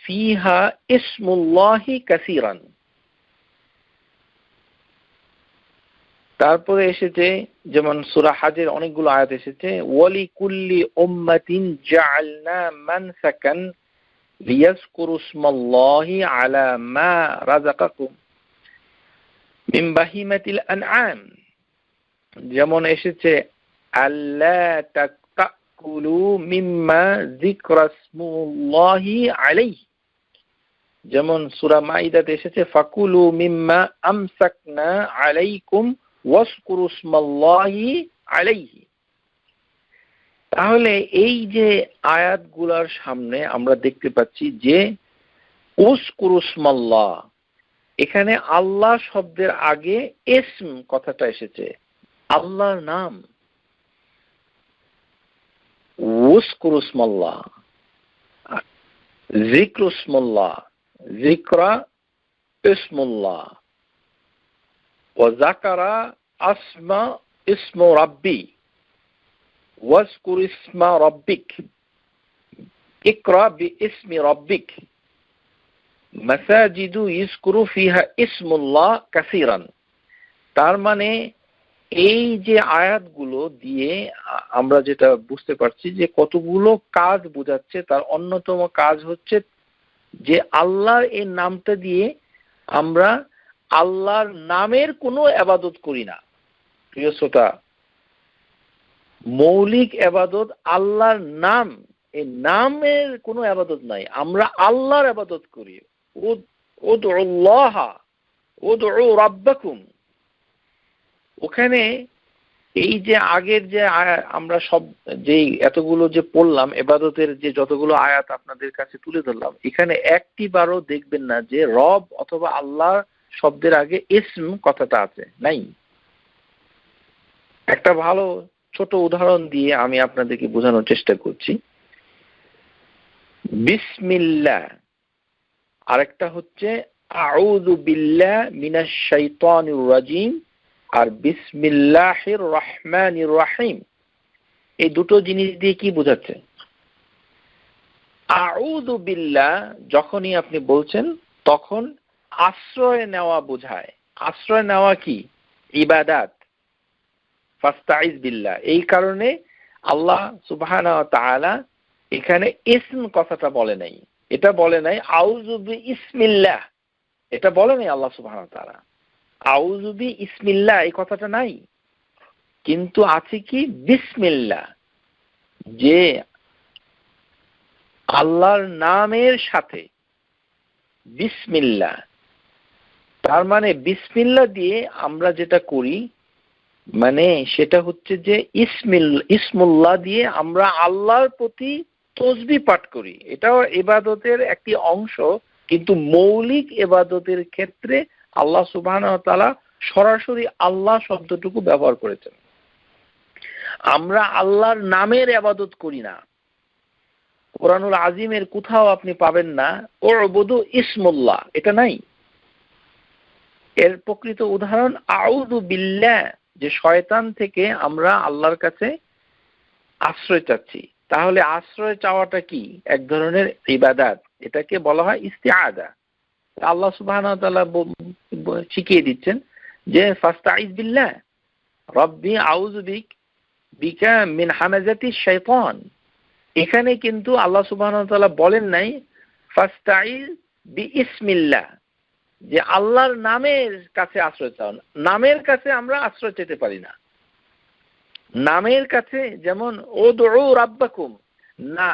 ফিহা ইসমুল্লাহি কাসীরান। তারপরে এসেছে যেমন সূরা হজের অনেকগুলো আয়াত এসেছে, ওয়ালি কুল্লি উম্মাতিন জাআলনা মানসাকান লিয়াযকুরু ইসমাল্লাহি আলা মা রাযাকাকুম মিন বাহিমাতিল আনআম। যেমন এসেছে আল্লা তাকুলু মিম্মা যিকরা ইসমুল্লাহি আলাইহি। যেমন সূরা মাইদাতে এসেছে ফাকুলু মিম্মা আমসাকনা আলাইকুম ওয়াজকুরু ইসমাল্লাহি আলাইহি। তাহলে এই যে আয়াতগুলোর সামনে আমরা দেখতে পাচ্ছি যে উযকুরু ইসমাল্লাহ, এখানে আল্লাহ শব্দের আগে ইসম কথাটা এসেছে, আল্লাহর নাম। উযকুরু ইসমাল্লাহ, যিকরু ইসমাল্লাহ, যিকরা ইসমুল্লাহ। ওয়া যাকারা আসমা ইসমু রাব্বি ওয়াজকুর ইসমা রাব্বিক ইকরা বিইসমি রাব্বিক মাসাজিদু ইযকুরু ফিহা ইসমুল্লাহ কাসীরান। তার মানে এই যে আয়াতগুলো দিয়ে আমরা যেটা বুঝতে পারছি যে কতগুলো কাজ বোঝাচ্ছে। তার অন্যতম কাজ হচ্ছে যে আল্লাহর এই নামটা দিয়ে আমরা আল্লাহর নামের কোনো ইবাদত করি না। প্রিয় শ্রোতা, মৌলিক ইবাদত আল্লাহর নাম, এই নামের কোনো ইবাদত নাই। আমরা আল্লাহর ইবাদত করি। উদউল্লাহ উদউ রাব্বাকুম। ওখানে এই যে আগের যে আমরা সব যে এতগুলো যে পড়লাম ইবাদতের যে যতগুলো আয়াত আপনাদের কাছে তুলে ধরলাম, এখানে একটি বারও দেখবেন না যে রব অথবা আল্লাহ শব্দের আগে ইসম কথাটা আছে, নাই। একটা ভালো ছোট উদাহরণ দিয়ে আমি আপনাদেরকে বোঝানোর চেষ্টা করছি। বিসমিল্লাহ, আরেকটা হচ্ছে আউযু বিল্লাহ মিনাশ শাইতানির রাজিম, আর বিসমিল্লাহির রহমানির রহিম। এই দুটো জিনিস দিয়ে কি বোঝাচ্ছে? আউযু বিল্লাহ যখনই আপনি বলছেন তখন আশ্রয় নেওয়া বোঝায়। আশ্রয় নেওয়া কি? ইবাদত। ফাস্তাইজ বিল্লাহ। এই কারণে আল্লাহ সুবহানাহু ওয়া তাআলা এখানে ইসম কথাটা বলে নাই। এটা বলে নাই আউযু বিইসমিল্লাহ, এটা বলে নাই আল্লাহ সুবহানাহু ওয়া তাআলা। আউযু বিইসমিল্লাহ এই কথাটা নাই, কিন্তু আছে কি বিসমিল্লাহ, যে আল্লাহর নামের সাথে বিসমিল্লাহ। তার মানে বিসমিল্লাহ দিয়ে আমরা যেটা করি মানে সেটা হচ্ছে যে ইসমুল্লাহ দিয়ে আমরা আল্লাহর প্রতি তাসবিহ পাঠ করি। এটাও ইবাদতের একটি অংশ, কিন্তু মৌলিক ইবাদতের ক্ষেত্রে আল্লাহ সুবহানাহু ওয়া তাআলা সরাসরি আল্লাহ শব্দটুকু ব্যবহার করেছেন। আমরা আল্লাহর নামের ইবাদত করি না। কোরআনুল আজিমের কোথাও আপনি পাবেন না উবুদু ইসমুল্লাহ, এটা নাই। এর প্রকৃত উদাহরণ আউযু বিল্লাহ, যে শয়তান থেকে আমরা আল্লাহর কাছে আশ্রয় চাচ্ছি। তাহলে আশ্রয় চাওয়াটা কি? এক ধরনের ইবাদত, এটাকে বলা হয় ইস্তিআযা। আল্লাহ সুবহানাহু ওয়া তাআলা শিখিয়ে দিচ্ছেন যে ফাস্তাইজ বিল্লাহ রব্বি আউযু বিকা মিন হামাযাতিশ শাইতান। এখানে কিন্তু আল্লাহ সুবহানাহু ওয়া তাআলা বলেন নাই ফাস্তাইজ বিইসমিল্লাহ, যে আল্লাহর নামের কাছে আশ্রয় চাও। নামের কাছে আমরা আশ্রয় চেতে পারি না। নামের কাছে যেমন উদউ রাব্বাকুম, না,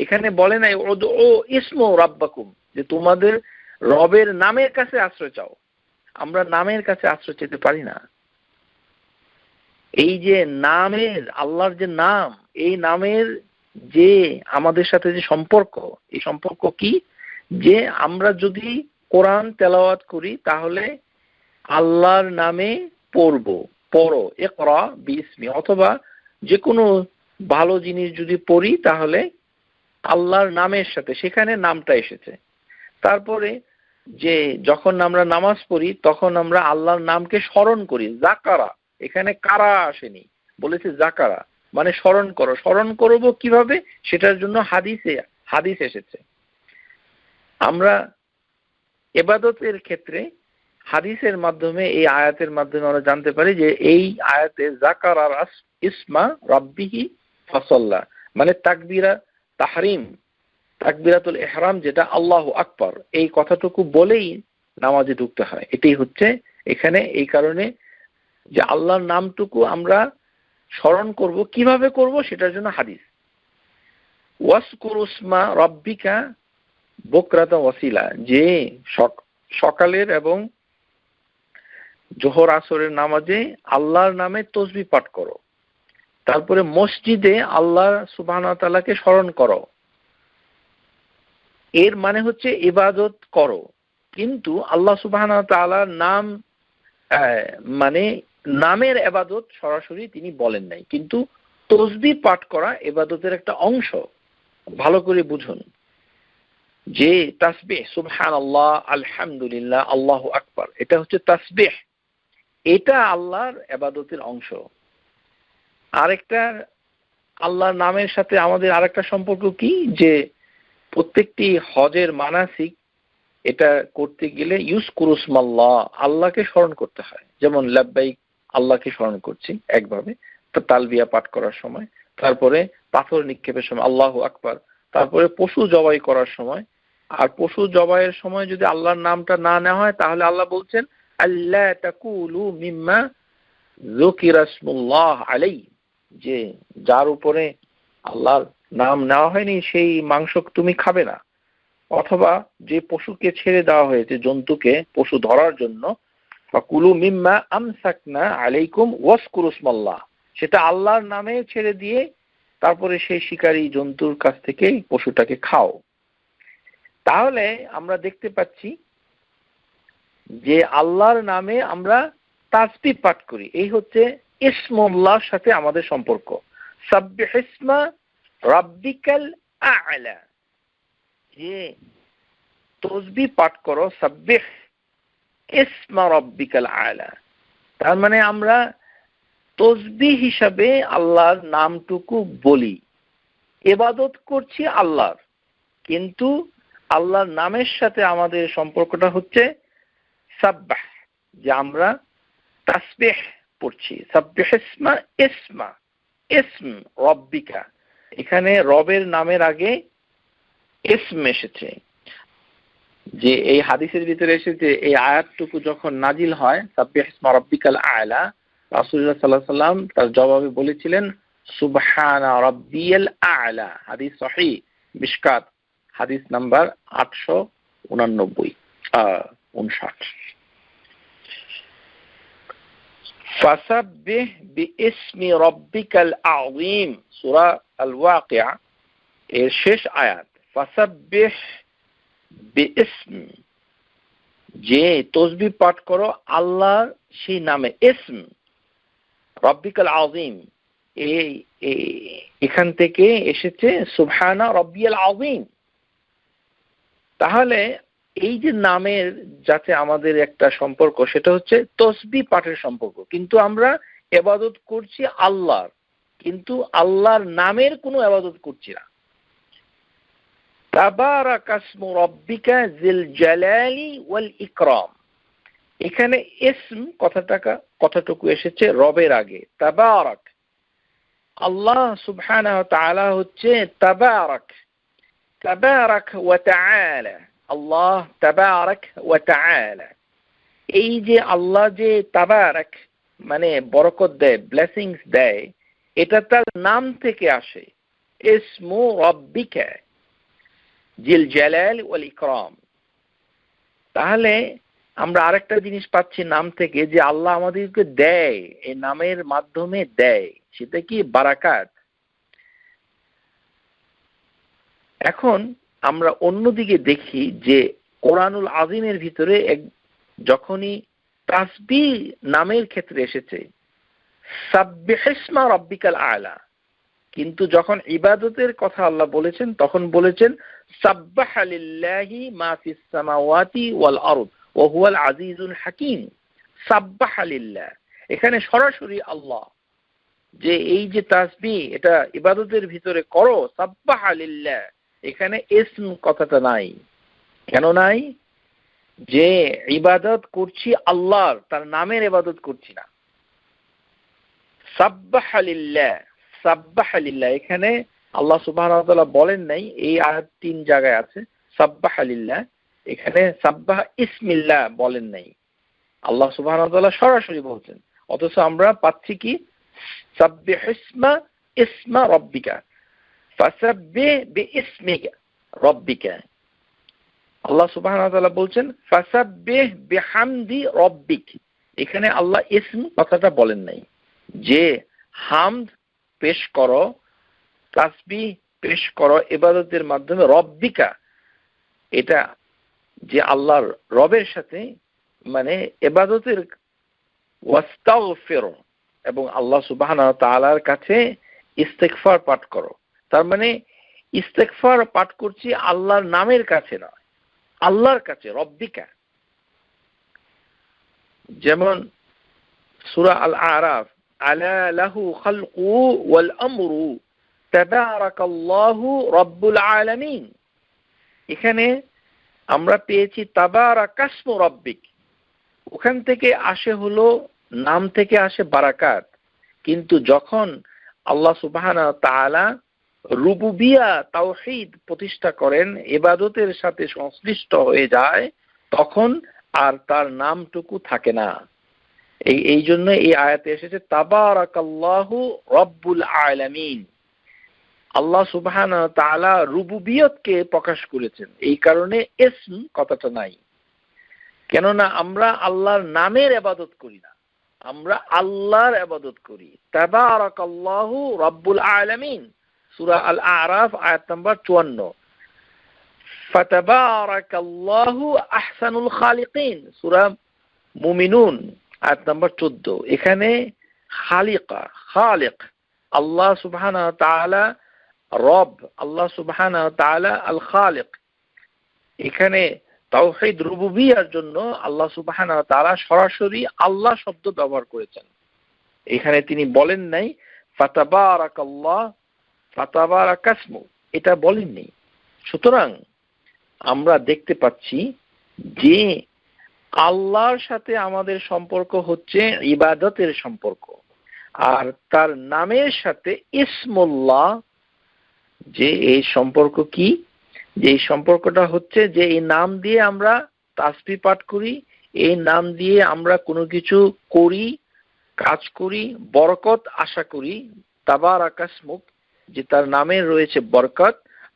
এখানে বলে নাই উদউ ইসমু রাব্বাকুম, যে তোমাদের রবের নামের কাছে আশ্রয় চাও। আমরা নামের কাছে আশ্রয় চেতে পারি না। এই যে নামের, আল্লাহর যে নাম, এই নামের যে আমাদের সাথে যে সম্পর্ক, এই সম্পর্ক কি? যে আমরা যদি কোরআন তেলাওয়াত করি তাহলে আল্লাহর নামে পড়ো ইকরা বিইসমি, অথবা যে কোনো ভালো জিনিস যদি পড়ি তাহলে আল্লাহর নামের সাথে সেখানে নামটা এসেছে। তারপরে যে যখন আমরা নামাজ পড়ি তখন আমরা আল্লাহর নামকে স্মরণ করি, যাকারা, এখানে কারা আসেনি, বলেছে যাকারা, মানে স্মরণ করো। স্মরণ করব কিভাবে? সেটার জন্য হাদিস এসেছে। আমরা ইবাদতের ক্ষেত্রে হাদিসের মাধ্যমে, এই আয়াতের মাধ্যমে আমরা জানতে পারি যে এই আয়াতে যাকারা ইসমা রাব্বিহি ফাসাল্লা, মানে তাকবীরাতুল ইহরাম, যেটা আল্লাহু আকবার, এই কথাটুকু বলেই নামাজে ঢুকতে হয়। এটাই হচ্ছে এখানে, এই কারণে যে আল্লাহর নামটুকু আমরা স্মরণ করব, কিভাবে করব সেটার জন্য হাদিস। ওয়াসকুরু ইসমা রাব্বিকা বুকরাতা ওয়াসিলা, যে সকালের এবং জোহর আসরের নামাজে আল্লাহর নামে তাসবিহ পাঠ করো। তারপরে মসজিদে আল্লাহ সুবহানাহু ওয়া তাআলাকে স্মরণ করো। এর মানে হচ্ছে ইবাদত করো। কিন্তু আল্লাহ সুবহানাহু ওয়া তাআলার নাম, মানে নামের ইবাদত সরাসরি তিনি বলেন নাই, কিন্তু তাসবিহ পাঠ করা ইবাদতের একটা অংশ। ভালো করে বুঝুন যে তাসবিহ, সুবহানাল্লাহ, আলহামদুলিল্লাহ, আল্লাহু আকবার, এটা হচ্ছে তাসবিহ, এটা আল্লাহর ইবাদতের অংশ। আরেকটা, আল্লাহর নামের সাথে আমাদের আরেকটা সম্পর্ক কি, যে প্রত্যেকটি হজের মানাসিক, এটা করতে গেলে ইউজকুরুসমাল্লাহ, আল্লাহকে স্মরণ করতে হয়। যেমন লাব্বাইক, আল্লাহকে স্মরণ করছি একভাবে তালবিয়া পাঠ করার সময়, তারপরে পাথর নিক্ষেপের সময় আল্লাহু আকবার, তারপরে পশু জবাই করার সময়। আর পশু জবাইয়ের সময় যদি আল্লাহর নামটা না নেওয়া হয় তাহলে আল্লাহ বলছেন আল্লা তাকুলু মিম্মা যুকিরা ইসমুল্লাহ আলাইহি, যে যার উপরে আল্লাহর নাম নেওয়া হয়নি সেই মাংস তুমি খাবে না। অথবা যে পশুকে ছেড়ে দেওয়া হয়েছে, জন্তুকে, পশু ধরার জন্য, ফাকুলু মিম্মা আমসাকনা আলাইকুম ওয়াসকুরু ইসমাল্লাহ, সেটা আল্লাহর নামে ছেড়ে দিয়ে তারপরে সেই শিকারী জন্তুর কাছ থেকে পশুটাকে খাও। তাহলে আমরা দেখতে পাচ্ছি যে আল্লাহর নামে আমরা তাসবিহ পাঠ করি। এই হচ্ছে ইসমুল্লাহর সাথে আমাদের সম্পর্ক। সাব্বিহ ইসমা রাব্বিকাল আ'লা, যে তাসবিহ পাঠ করো, সাব্বিহ ইসমা রাব্বিকাল আ'লা, তার মানে আমরা তাসবিহ হিসাবে আল্লাহর নামটুকু বলি, ইবাদত করছি আল্লাহর, কিন্তু আল্লাহর নামের সাথে আমাদের সম্পর্কটা হচ্ছে সাব্বাহ, যে আমরা তাসবিহ পড়ছি। সাব্বিহ ইসম রব্বিকা, এখানে রবের নামের আগে ইসম এসেছে। যে এই হাদিসের ভিতরে এসেছে, এই আয়াতটুকু যখন নাজিল হয় সাব্বিহ ইসমা রাব্বিকাল আ'লা, রাসূলুল্লাহ সাল্লাল্লাহু আলাইহি ওয়াসাল্লাম তার জবাবে বলেছিলেন সুবহানা রাব্বিয়াল আ'লা। হাদিস সহিহ, মিশকাত, হাদিস নাম্বার 859। ফাসাব্বিহ বিইসমি রাব্বিকাল আযীম, সূরা আল ওয়াকিয়া এর শেষ আয়াত। ফাসাব্বিহ বিইসম, যে তাসবিহ পাঠ করো আল্লাহর সেই নামে, ইসম রাব্বিকাল আযীম, এখান থেকে এসেছে সুবহানা রাব্বিয়াল আযীম। তাহলে এই যে নামের যাতে আমাদের একটা সম্পর্ক, সেটা হচ্ছে তসবিহ পাঠের সম্পর্ক, কিন্তু আমরা ইবাদত করছি আল্লাহর, কিন্তু আল্লাহর নামের কোনো ইবাদত করছি না। তাবারাকাসমু রাব্বিকা যিল জালালি ওয়াল ইকরাম, এখানে ইসম কথাটুকু এসেছে রবের আগে। তাবারাক, আল্লাহ সুবহানাহু ওয়া তাআলা হচ্ছে তাবারাক, তাবারাক ওয়া তাআলা, আল্লাহ তাবারাক ওয়া তাআলা। এই যে আল্লাহ যে তাবারাক মানে বরকত দেয়, ব্লেসিংস দেয়, এটা তার নাম থেকে আসে, ইসমু রাব্বিকা যিল জালাল ওয়াল ইকরাম। তাহলে আমরা আরেকটা জিনিস পাচ্ছি নাম থেকে, যে আল্লাহ আমাদেরকে দেয়, এই নামের মাধ্যমে দেয়, সেটা কি বারাকাত। এখন আমরা অন্যদিকে দেখি যে কোরআনুল আযীমের ভিতরে যখনই তাসবিহ নামের ক্ষেত্রে এসেছে সাব্বিহিসমা রাব্বিকাল আ'লা, কিন্তু যখন ইবাদতের কথা আল্লাহ বলেছেন তখন বলেছেন সাব্বাহা লিল্লাহি মা ফিস সামাওয়াতি ওয়াল আরদ ওয়া হুয়াল আজিজুল হাকীম। সাব্বাহা লিল্লাহ, এখানে সরাসরি আল্লাহ যে এই যে তাসবিহ এটা ইবাদতের ভিতরে করো, সাব্বাহা লিল্লাহ, এখানে ইসম কথাটা নাই। কেন নাই? যে ইবাদত করছি আল্লাহর, তার নামের ইবাদত করছি না। সাব্বাহা লিল্লাহ, সাব্বাহা লিল্লাহ, এখানে আল্লাহ সুবহানাহু ওয়া তাআলা বলেন নাই, এই আয়াত 3 জায়গায় আছে সাব্বাহা লিল্লাহ, এখানে সাব্বাহা ইসমিল্লাহ বলেন নাই, আল্লাহ সুবহানাহু ওয়া তাআলা সরাসরি বলছেন। অথচ আমরা পাচ্ছি কি সাব্বিহিসমা ইসমা রাব্বিকা, ফাসাব্বিহ বিইসমিকা রাব্বিকা। আল্লাহ সুবহানাহু ওয়া তাআলা বলছেন ফাসাব্বিহ বিহামদি রাব্বিক, এখানে আল্লাহ ইসম কথাটা বলেন নাই, যে হামদ পেশ করো, তাসবিহ পেশ করো ইবাদতের মাধ্যমে রব্বিকা, এটা যে আল্লাহর রবের সাথে মানে ইবাদতের ওয়াস্তাগফির, এবং আল্লাহ সুবহানাহু ওয়া তাআলার কাছে ইস্তিগফার পাঠ করো। তার মানে ইস্তিগফার পাঠ করছি আল্লাহর নামের কাছে নয়, আল্লাহর কাছে, রব্বিকা। যেমন সূরা আল আরাফ, আলা লাহু খালকু ওয়াল আমরু তাবারাকাল্লাহু রাব্বুল আলামিন, এখানে আমরা পেয়েছি তাবারাকাসমু রাব্বিক, ওখান থেকে আসে হলো নাম থেকে আসে বারাকাত। কিন্তু যখন আল্লাহ সুবহানাহু ওয়া তাআলা রুবুবিয়া তাওহীদ প্রতিষ্ঠা করেন, ইবাদতের সাথে সংশ্লিষ্ট হয়ে যায়, তখন আর তার নামটুকু থাকে না। এই জন্য এই আয়াতে এসেছে তাবারাকাল্লাহু রাব্বুল আলামিন, আল্লাহ সুবহানাহু ওয়া তাআলা রুবুবিয়তকে প্রকাশ করেছেন, এই কারণে ইসম কথাটা নাই। কেননা আমরা আল্লাহর নামের ইবাদত করি না, আমরা আল্লাহর ইবাদত করি। তাবারাকাল্লাহু রাব্বুল আলামিন, সূরা আল আরাফ আয়াত নাম্বার 54। ফাতাবারাকাল্লাহু আহসানুল খালিকিন, সূরা মুমিনুন আয়াত নাম্বার 14। এখানে খালিকা, খালিক আল্লাহ সুবহানাহু ওয়া তাআলা, রব আল্লাহ সুবহানাহু ওয়া তাআলা আল খালিক। এখানে তাওহীদ রুবুবিয়ার জন্য আল্লাহ সুবহানাহু ওয়া তাআলা সরাসরি আল্লাহ শব্দ ব্যবহার করেছেন, এখানে তিনি বলেন নাই ফাতাবারাকাল্লাহ ফাতাবারাকাসমু, এটা বলেননি। সুতরাং আমরা দেখতে পাচ্ছি যে আল্লাহর সাথে আমাদের সম্পর্ক হচ্ছে ইবাদতের সম্পর্ক, আর তার নামের সাথে ইসমুল্লাহ, যে এই সম্পর্ক কি, যে এই সম্পর্কটা হচ্ছে যে এই নাম দিয়ে আমরা তাসবিহ পাঠ করি, এই নাম দিয়ে আমরা কোনো কিছু করি, কাজ করি, বরকত আশা করি। তাবারাকাসমুক, যে তার নামের রয়েছে বরকত,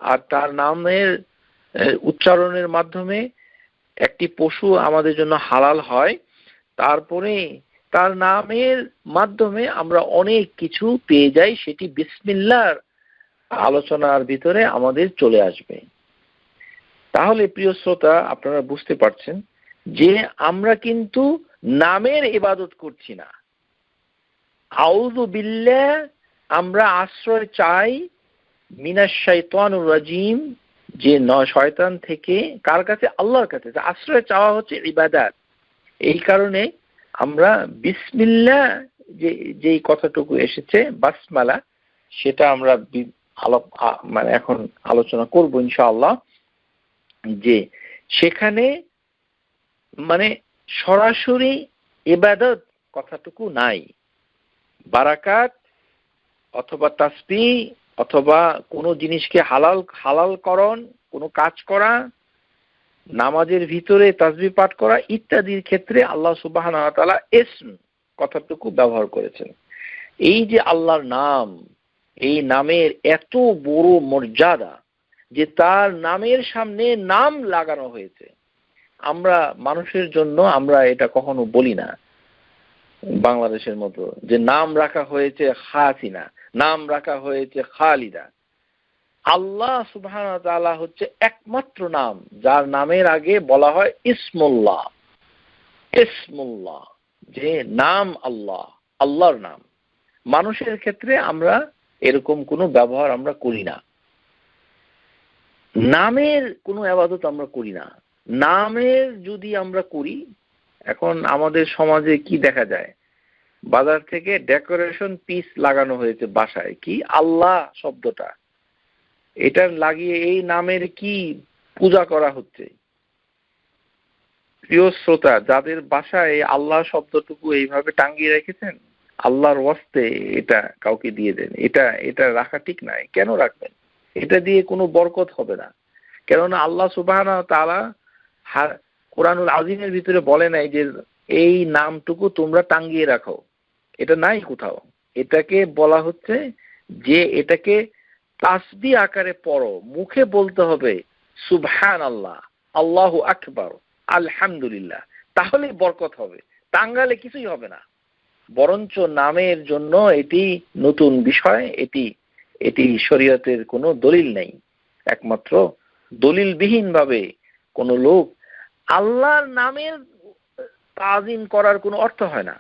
আর তার নামের উচ্চারণের মাধ্যমে একটি পশু আমাদের জন্য হালাল হয়, তারপরে তার নামের মাধ্যমে আমরা অনেক কিছু পেয়ে যাই, সেটি বিসমিল্লাহর আলোচনার ভিতরে আমাদের চলে আসবে। তাহলে প্রিয় শ্রোতা, আপনারা বুঝতে পারছেন যে আমরা কিন্তু নামের ইবাদত করছি না। আউযু বিল্লাহ আমরা আশ্রয় চাই মিনাশ শাইতানুর রাজিম, যে শয়তান থেকে। কার কাছে? আল্লাহর কাছে। আশ্রয় চাওয়া হচ্ছে ইবাদত। এই কারণে আমরা বিসমিল্লাহ যে কথাটুকু এসেছে, বাসমালা, সেটা আমরা মানে এখন আলোচনা করব ইনশাআল্লাহ। যে সেখানে মানে সরাসরি ইবাদত কথাটুকু নাই। বারাকাত অথবা তাসবিহ অথবা কোনো জিনিসকে হালালকরণ, কোনো কাজ করা, নামাজের ভিতরে তাসবিহ পাঠ করা ইত্যাদির ক্ষেত্রে আল্লাহ সুবহানাহু ওয়া তাআলা ইসম কথাটুকু ব্যবহার করেছেন। এই যে আল্লাহর নাম, এই নামের এত বড় মর্যাদা যে তার নামের সামনে নাম লাগানো হয়েছে। আমরা মানুষের জন্য আমরা এটা কখনো বলি না বাংলাদেশের মতো, যে নাম রাখা হয়েছে হাসিনা, নাম রাখা হয়েছে খালিদা। আল্লাহ সুবহানাহু ওয়া তাআলা হচ্ছে একমাত্র নাম যার নামের আগে বলা হয় ইসমুল্লাহ। ইসমুল্লাহ, যে নাম আল্লাহ, আল্লাহর নাম। মানুষের ক্ষেত্রে আমরা এরকম কোনো ব্যবহার আমরা করি না। নামের কোনো ইবাদত আমরা করি না। নামের যদি আমরা করি, এখন আমাদের সমাজে কি দেখা যায়, বাজার থেকে ডেকোরেশন পিস লাগানো হয়েছে বাসায়, কি আল্লাহ শব্দটা, এটা লাগিয়ে এই নামের কি পূজা করা হচ্ছে। প্রিয় শ্রোতা, যাদের বাসায় আল্লাহ শব্দটুকু এইভাবে টাঙ্গিয়ে রেখেছেন, আল্লাহর ওয়াস্তে এটা কাউকে দিয়ে দেন। এটা রাখা ঠিক নাই। কেন রাখবেন? এটা দিয়ে কোনো বরকত হবে না। কেননা আল্লাহ সুবহানাহু ওয়া তাআলা কোরআনুল আযীমের ভিতরে বলে নাই যে এই নামটুকু তোমরা টাঙ্গিয়ে রাখো, এটা নাই কোথাও। এটাকে বলা হচ্ছে যে এটাকে তাসবিহ আকারে পড়ো, মুখে বলতে হবে সুবহানাল্লাহ, আল্লাহু আকবার, আলহামদুলিল্লাহ, তাহলেই বরকত হবে। টাঙ্গালে কিছুই হবে না। বরঞ্চ নামের জন্য এটি নতুন বিষয়, এটি শরীয়তের কোনো দলিল নেই। একমাত্র দলিলবিহীন ভাবে কোনো লোক আল্লাহর নামের তাজিম করার কোনো অর্থ হয় না।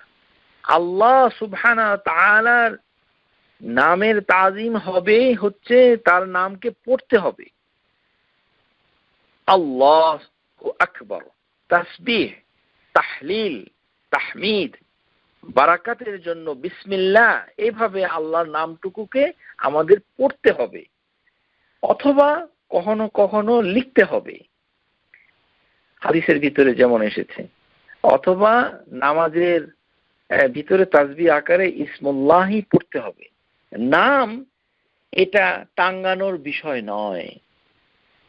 আল্লাহ সুবহানাহু ওয়া তাআলার নামের তাজিম হবে হচ্ছে তার নামকে পড়তে হবে। আল্লাহু আকবার, তাসবিহ, তাহলিল, তাহমিদ, বারাকাতের জন্য বিসমিল্লাহ, এইভাবে আল্লাহর নামটুকুকে আমাদের পড়তে হবে, অথবা কখনো কখনো লিখতে হবে, হাদিসের ভিতরে যেমন এসেছে, অথবা নামাজের ভিতরে তাসবিহ আকারে ইসমুল্লাহি পড়তে হবে। নাম এটা টাঙ্গানোর বিষয় নয়,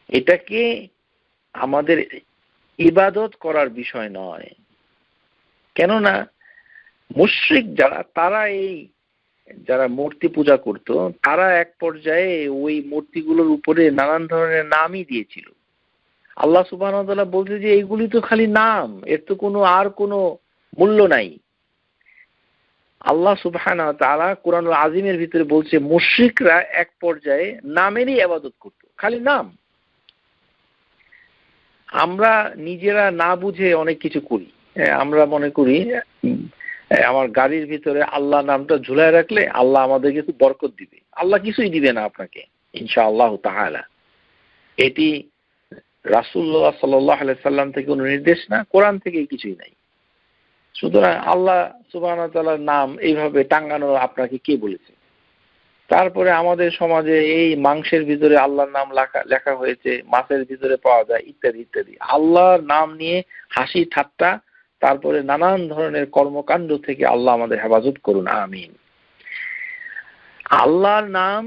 এটাকে আমাদের ইবাদত করার বিষয় নয়। কেননা মুশরিক যারা মূর্তি পূজা করত, তারা এক পর্যায়ে ওই মূর্তিগুলোর উপরে নানান ধরনের নামই দিয়েছিল। আল্লাহ সুবহানাহু ওয়া তাআলা বলছে যে এইগুলি তো খালি নাম, এর তো কোনো মূল্য নাই। আল্লাহ সুবহানাহু ওয়া তাআলা কোরআনুল আযীমের ভিতরে বলছে মুশরিকরা এক পর্যায়ে নামেরই ইবাদত করত, খালি নাম। আমরা নিজেরা না বুঝে অনেক কিছু করি। আমরা মনে করি আমার গাড়ির ভিতরে আল্লাহ নামটা ঝুলায় রাখলে আল্লাহ আমাদেরকে খুব বরকত দিবে। আল্লাহ কিছুই দিবে না আপনাকে ইনশাআল্লাহ তাআলা। এটি রাসূলুল্লাহ সাল্লাল্লাহু আলাইহি সাল্লাম থেকে কোনো নির্দেশ না, কোরআন থেকে কিছুই নাই। সুতরাং আল্লাহ সুবহানাহু ওয়া তাআলার নাম এইভাবে টাঙ্গানো আপনাকে কে বলেছে? তারপরে আমাদের সমাজে এই মাংসের ভিতরে আল্লাহর নাম লেখা হয়েছে, মাছের ভিতরে পাওয়া যায়, ইত্যাদি ইত্যাদি। আল্লাহর নাম নিয়ে হাসি ঠাট্টা, তারপরে নানান ধরনের কর্মকাণ্ড থেকে আল্লাহ আমাদের হেফাজত করুন, আমিন। আল্লাহর নাম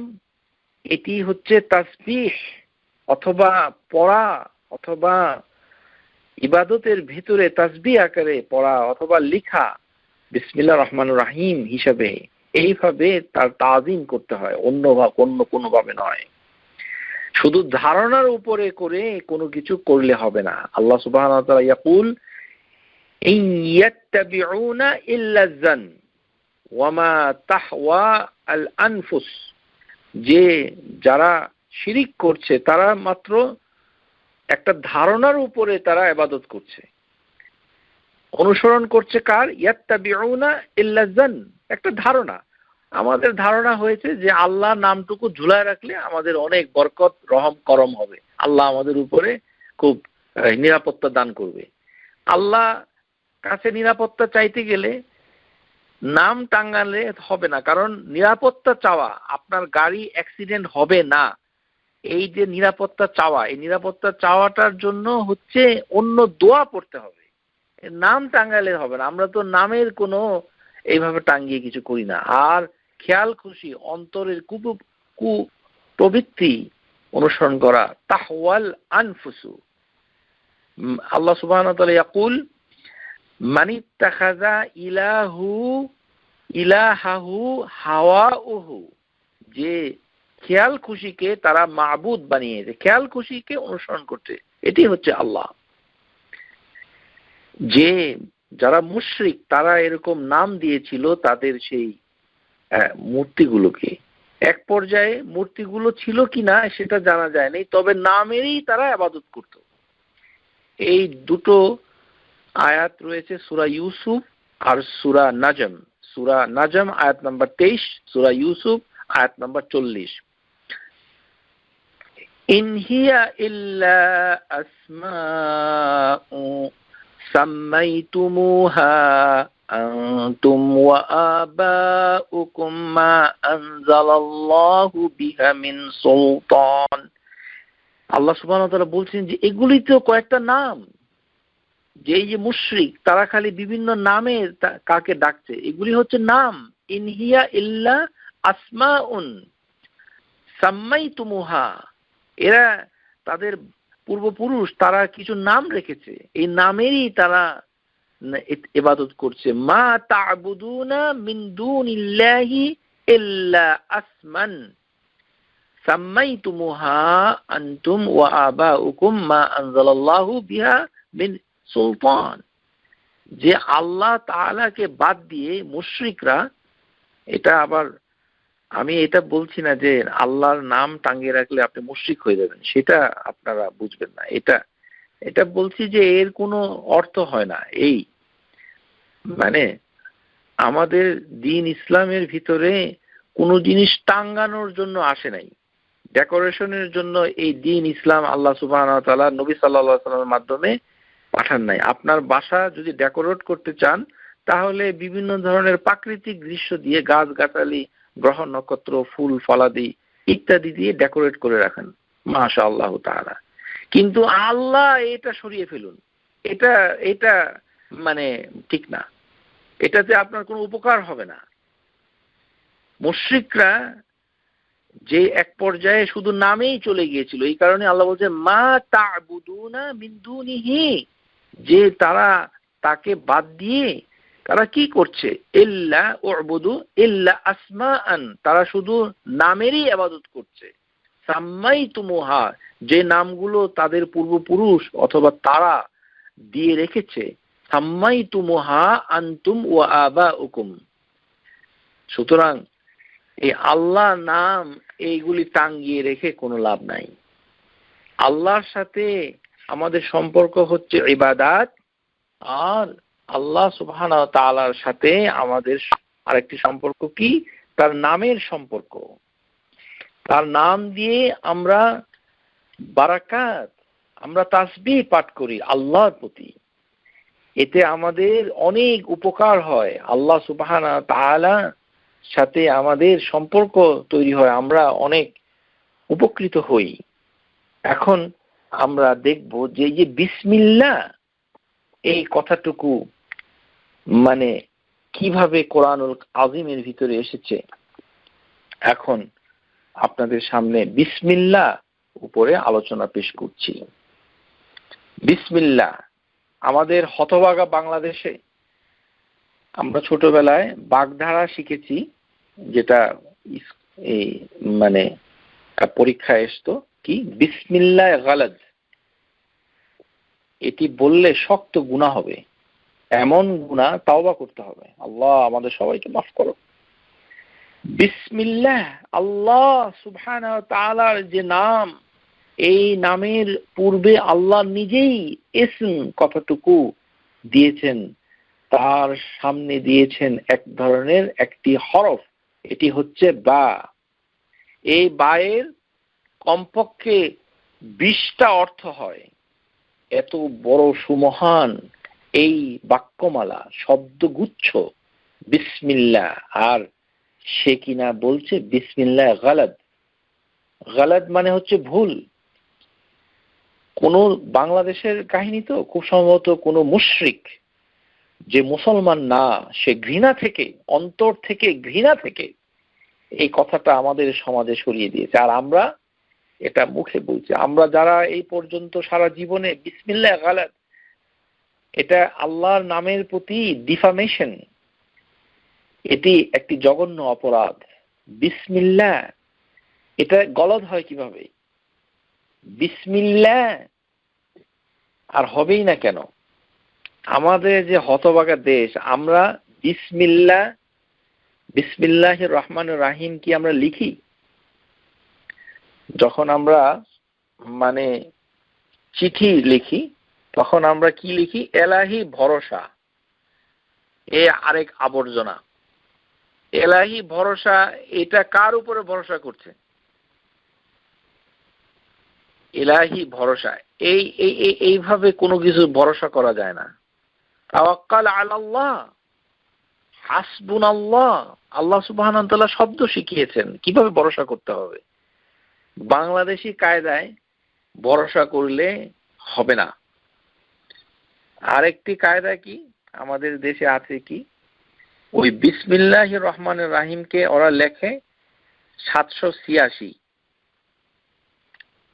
এটি হচ্ছে তাসবিহ অথবা পড়া, অথবা ইবাদতের ভিতরে তাসবিহ আকারে পড়া অথবা লিখা বিসমিল্লাহির রহমানির রহিম হিসাবে, এইভাবে তার তাজিম করতে হয়, অন্য কোনোভাবে নয়। শুধু ধারণার উপরে করে কোনো কিছু করলে হবে না। আল্লাহ সুবহানাহু ওয়া তাআলা ইয়াকুল ইন ইয়াত্তাবিউনা ইল্লা যান ওয়া মা তাহওয়া আল আনফুস, যে যারা শিরিক করছে তারা মাত্র একটা ধারণার উপরে তারা ইবাদত করছে, অনুসরণ করছে কার? ইয়াত্তাবিউনা ইল্লা যান, একটা ধারণা। আমাদের ধারণা হয়েছে যে আল্লাহর নামটুকু ঝুলায় রাখলে আমাদের অনেক বরকত রহম করম হবে, আল্লাহ আমাদের উপরে খুব নিরাপত্তা দান করবে। আল্লাহ কাছে নিরাপত্তা চাইতে গেলে নাম টাঙ্গালে হবে না, কারণ নিরাপত্তা চাওয়া, আপনার গাড়ি অ্যাক্সিডেন্ট হবে না, এই যে নিরাপত্তা চাওয়া, এই নিরাপত্তা চাওয়াটার জন্য হচ্ছে অন্য দোয়া পড়তে হবে, নাম টাঙ্গালে হবে না। আমরা তো নামের কোনো এইভাবে টাঙ্গিয়ে কিছু করি না। আর খেয়াল খুশি অন্তরের কু প্রবৃত্তি অনুসরণ করা, তাহওয়াল আনফুসু। আল্লাহ সুবহানাহু ওয়া তাআলা ইয়াকুল মানিত্তাখাযা ইলাহাহু হাওয়াউহু, যে খেয়াল খুশিকে তারা মাবুদ বানিয়েছে, খেয়াল খুশিকে অনুসরণ করছে, এটি হচ্ছে আল্লাহ। যে যারা মুশরিক তারা এরকম নাম দিয়েছিল তাদের সেই মূর্তিগুলোকে। এক পর্যায়ে মূর্তিগুলো ছিল কিনা সেটা জানা যায় নাই, তবে নামেরই তারা ইবাদত করত। এই দুটো আয়াত রয়েছে সূরা ইউসুফ আর সূরা নাজম। সূরা নাজম আয়াত নাম্বার 23, সূরা ইউসুফ আয়াত নাম্বার 40। ইন হিয়া ইল্লা আসমাউ সাম্মাইতুমুহা আনতুম ওয়া আবাউকুম মা আনজালাল্লাহু বিহা মিন সুলতান। আল্লাহ সুবহানাহু ওয়া তাআলা বলছেন যে এগুলি তো কয়েকটা নাম, যে এই যে মুশরিক তারা খালি বিভিন্ন নামে কাকে ডাকছে, এগুলি হচ্ছে নাম। ইন হিয়া ইল্লা আসমাউন সাম্মাইতুমুহা, এরা তাদের পূর্বপুরুষ তারা কিছু নাম রেখেছে, এই নামেরই তারা ইবাদত করছে। মা তা'বুদুনা মিন দুনিল্লাহি ইল্লা আসমান সাম্মাইতুমুহা আনতুম ওয়া আবাউকুম মা আনজালাল্লাহু বিহা মিন সুলতান। যে আল্লাহ তাআলাকে বাদ দিয়ে মুশরিকরা, এটা আবার আমি এটা বলছি না যে আল্লাহর নাম টাঙিয়ে রাখলে আপনি মুশরিক হয়ে যাবেন, সেটা আপনারা বুঝবেন না। এটা বলছি যে এর কোনো অর্থ হয় না। এই মানে আমাদের দ্বীন ইসলামের ভিতরে কোনো জিনিস টাঙ্গানোর জন্য আসে নাই, ডেকোরেশনের জন্য এই দ্বীন ইসলাম আল্লাহ সুবহানাহু ওয়া তাআলা নবী সাল্লাল্লাহু আলাইহি ওয়াসাল্লামের মাধ্যমে পাঠান নাই। আপনার বাসা যদি ডেকোরেট করতে চান তাহলে বিভিন্ন ধরনের প্রাকৃতিক দৃশ্য দিয়ে, গাছগাছালি, গ্রহ নক্ষত্র, ফুল ফলাদি ইত্যাদি দিয়ে ডেকোরেট করে রাখেন, মাশাআল্লাহু তাআলা। কিন্তু আল্লাহ এটা সরিয়ে ফেলুন, এটা মানে ঠিক না, এটাতে আপনার কোনো উপকার হবে না। মুশরিকরা যে এক পর্যায়ে শুধু নামেই চলে গিয়েছিল, এই কারণে আল্লাহ বলছে মা তা'বুদুনা মিন দুনিহি, যে তারা তাকে বাদ দিয়ে তারা কি করছে, ইল্লা উ'বুদু ইল্লা আসমাআন, তারা শুধু নামেরই ইবাদত করছে। সাম্মাইতুমুহা, যে নামগুলো তাদের পূর্বপুরুষ অথবা তারা দিয়ে রেখেছে, সাম্মাইতুমুহা আনতুম ওয়া আবাউকুম। সুতরাং এই আল্লাহ নাম এইগুলি টাঙ্গিয়ে রেখে কোনো লাভ নাই। আল্লাহর সাথে আমাদের সম্পর্ক হচ্ছে ইবাদত, আর আল্লাহ সুবহানাহু ওয়া তাআলার সাথে আমাদের আরেকটি সম্পর্ক কি, তার নামের সম্পর্ক। তার নাম দিয়ে আমরা বারাকাত, আমরা তাসবিহ পাঠ করি আল্লাহর প্রতি, এতে আমাদের অনেক উপকার হয়, আল্লাহ সুবহানাহু ওয়া তাআলা সাথে আমাদের সম্পর্ক তৈরি হয়, আমরা অনেক উপকৃত হই। এখন আমরা দেখব যে এই যে বিসমিল্লাহ এই কথাটুকু মানে কিভাবে কোরআনুল আযীমের ভিতরে এসেছে। এখন আপনাদের সামনে বিসমিল্লাহ উপরে আলোচনা পেশ করছি। বিসমিল্লাহ আমাদের হতভাগা বাংলাদেশে আমরা ছোটবেলায় বাগধারা শিখেছি, যেটা এই মানে পরীক্ষায় আসতো কি, বিসমিল্লাহ গালাজ, এটি বললে শক্ত গুনাহ হবে, এমন গুনাহ তাওবা করতে হবে, আল্লাহ আমাদের সবাইকে মাফ করো। বিসমিল্লাহ আল্লাহ সুবহানাহু ওয়া তাআলার যে নাম, এই নামের পূর্বে আল্লাহ নিজেই ইসম কথাটুকু দিয়েছেন, তার সামনে দিয়েছেন এক ধরনের একটি হরফ, এটি হচ্ছে বা। এই বায়ের কমপক্ষে 20টা অর্থ হয়। এত বড় সুমহান এই বাক্যমালা, শব্দগুচ্ছ বিসমিল্লাহ, আর সে কিনা বলছে বিসমিল্লাহ গালাদ। গালাদ মানে হচ্ছে ভুল। কোন বাংলাদেশের কাহিনী তো, খুব সম্ভবত কোন মুশরিক যে মুসলমান না, সে ঘৃণা থেকে, অন্তর থেকে ঘৃণা থেকে এই কথাটা আমাদের সমাজে ছড়িয়ে দিয়েছে। আর আমরা এটা মুখে বলছি। আমরা যারা এই পর্যন্ত সারা জীবনে বিসমিল্লাহ গালাদ, এটা আল্লাহর নামের প্রতি ডিফামেশন, এটি একটি জঘন্য অপরাধ। বিসমিল্লাহ এটা গলদ হয় কিভাবে? বিসমিল্লাহ আর হবেই না কেন? আমাদের যে হতভাগা দেশ, আমরা বিসমিল্লাহির রহমানির রহিম কি আমরা লিখি? যখন আমরা মানে চিঠি লিখি তখন আমরা কি লিখি? এলাহি ভরসা। এ আরেক আবর্জনা। এলাহি ভরসা, এটা কার উপরে ভরসা করছে? এলাহি ভরসা, এইভাবে কোনো কিছু ভরসা করা যায় না। তাওয়াক্কাল আলাল্লাহ, হাসবুনাল্লাহ, আল্লাহ সুবহানাহু ওয়া তাআলা শব্দ শিখিয়েছেন কিভাবে ভরসা করতে হবে। বাংলাদেশি কায়দায় ভরসা করলে হবে না। আরেকটি কায়দা কি আমাদের দেশে আছে, কি ওই বিসমিল্লাহির রহমানির রহিমকে ওরা লেখে 786।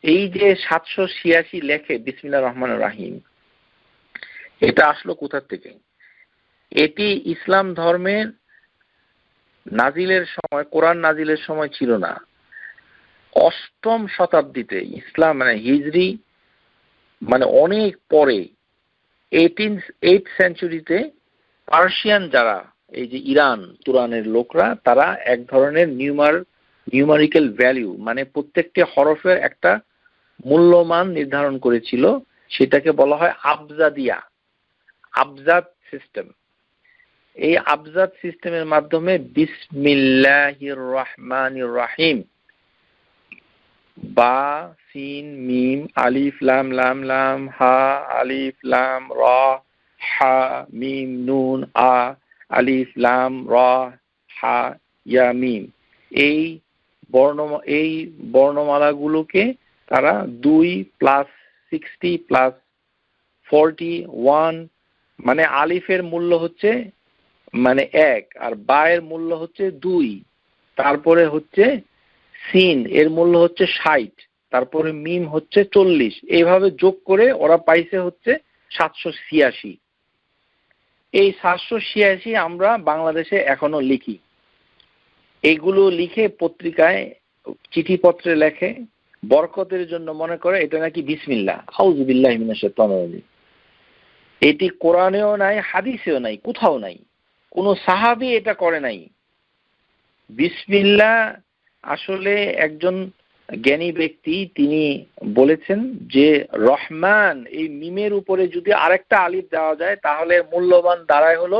এই যে 786 লেখে বিসমিল্লাহির রহমানির রহিম, এটা আসলো কোথা থেকে? এটি ইসলাম ধর্মের নাজিলের সময়, কোরআন নাজিলের সময় ছিল না। 8ম শতাব্দীতে ইসলাম মানে হিজরি মানে অনেক পরে 8th সেঞ্চুরিতে পার্সিয়ান যারা, এই যে ইরান তুরানের লোকরা, তারা এক ধরনের নিউমারিক্যাল ভ্যালু মানে প্রত্যেকটি হরফের একটা মূল্যমান নির্ধারণ করেছিল। সেটাকে বলা হয় আবজাদিয়া, আবজাদ সিস্টেম। এই আবজাদ সিস্টেমের মাধ্যমে বিসমিল্লাহির রহমানির রহিম, বা সিন মিম আলিফ লাম লাম লাম হা আলিফ লাম রা হা মিম নুন আ আলিফ লাম রা হা ইয়া মিম, এই বর্ণমালাগুলোকে তারা 2 + 60 + 41, মানে আলিফের মূল্য হচ্ছে মানে 1, আর বা এর মূল্য হচ্ছে 2, তারপরে হচ্ছে সিন এর মূল্য হচ্ছে 60, তারপরে মিম হচ্ছে 40, এইভাবে যোগ করে ওরা পাইছে হচ্ছে 786। এই 786 আমরা বাংলাদেশে এখনো লিখি। এইগুলো লিখে পত্রিকায়, চিঠিপত্রে লেখে, বরকতের জন্য মনে করে এটা নাকি বিসমিল্লাহ। আউযু বিল্লাহি মিনাশ শাইতানির রাজিম। এটি কোরআনেও নাই, হাদিসেও নাই, কোথাও নাই। কোন সাহাবী এটা করে নাই। বিসমিল্লাহ আসলে একজন জ্ঞানী ব্যক্তি তিনি বলেছেন যে রহমান এই মিমের উপরে যদি আরেকটা আলিফ দেওয়া যায় তাহলে মূল্যবান দাঁড়ায় হলো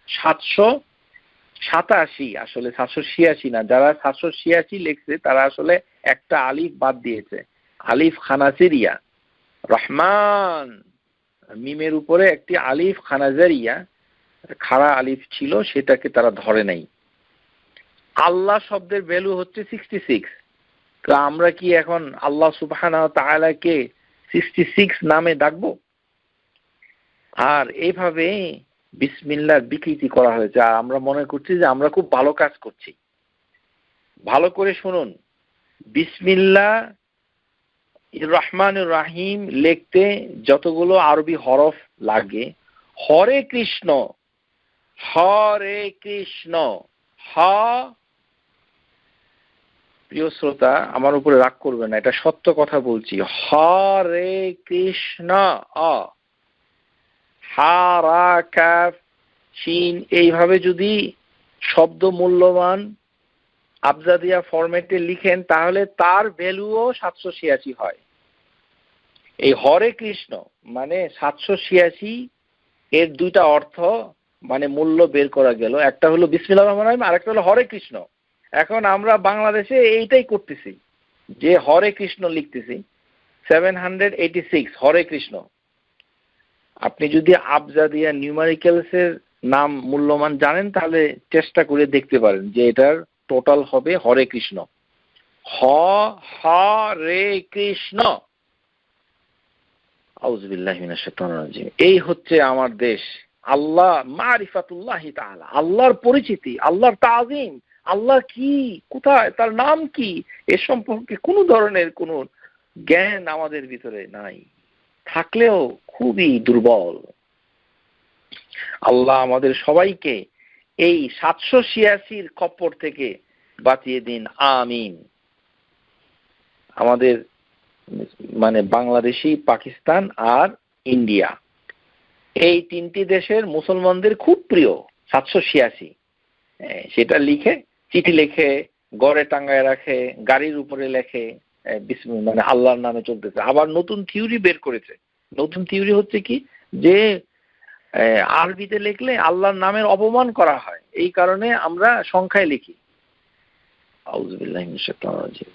787। আসলে 786 না, যারা 786 লিখছে তারা আসলে একটা আলিফ বাদ দিয়েছে, আলিফ খানাজেরিয়া। রহমান মিমের উপরে একটি আলিফ খানাজেরিয়া, খাড়া আলিফ ছিল, সেটাকে তারা ধরে নাই। আল্লাহ শব্দের ভ্যালু হচ্ছে 66। তো আমরা কি এখন আল্লাহ সুবহানাহু ওয়া তাআলাকে 66 নামে ডাকবো? আর এইভাবে বিসমিল্লাহর বিকৃতি করা হয়েছে। আর আমরা মনে করছি যে আমরা খুব ভালো কাজ করছি। ভালো করে শুনুন, বিসমিল্লাহ রহমানুর রাহিম লিখতে যতগুলো আরবি হরফ লাগে, হরে কৃষ্ণ, হরে কৃষ্ণ, হ, প্রিয় শ্রোতা আমার উপরে রাগ করবে না, এটা সত্য কথা বলছি, হরে কৃষ্ণ, অ, হা রা কাফ শিন, এইভাবে যদি শব্দ মূল্যবান আবজাদিয়া ফরম্যাটে লিখেন তাহলে তার ভ্যালুও 786 হয়। এই হরে কৃষ্ণ মানে 786 এর দুইটা অর্থ মানে মূল্য বের করা গেল। একটা হলো বিসমিল্লাহির রহমানির রহিম, আরেকটা হলো হরে কৃষ্ণ। এখন আমরা বাংলাদেশে এইটাই করতেছি, যে হরে কৃষ্ণ লিখতেছি 786 হরে কৃষ্ণ। আপনি যদি আবজাদিয়া নিউমারিক্যালস এর নাম মূল্যমান জানেন তাহলে চেষ্টা করে দেখতে পারেন যে এটার টোটাল হবে হরে কৃষ্ণ, হরে কৃষ্ণ। আউযুবিল্লাহি মিনাশ শাইতানির রাজিম। এই হচ্ছে আমার দেশ। আল্লাহ মারিফাতুল্লাহি তাআলা, আল্লাহর পরিচিতি, আল্লাহর তাজিম, আল্লাহ কি, কোথায়, তার নাম কি, এ সম্পর্কে কোনো ধরনের কোনো জ্ঞান আমাদের ভিতরে নাই, থাকলেও খুবই দুর্বল। আল্লাহ আমাদের সবাইকে এই 786 কপর থেকে বাঁচিয়ে দিন, আমিন। আমাদের মানে বাংলাদেশি, পাকিস্তান আর ইন্ডিয়া, এই তিনটি দেশের মুসলমানদের খুব প্রিয় 786। সেটা লিখে, চিঠি লিখে, গড়ে টাঙ্গায় রাখে, গাড়ির উপরে লেখে, মানে আল্লাহর নামে চলতেছে। আবার নতুন থিওরি বের করেছে। নতুন থিওরি হচ্ছে কি, যে আরবিতে লিখলে আল্লাহর নামের অপমান করা হয়, এই কারণে আমরা সংখ্যায় লিখি। আউযুবিল্লাহি মিনাশ শাইতানির রাজিম।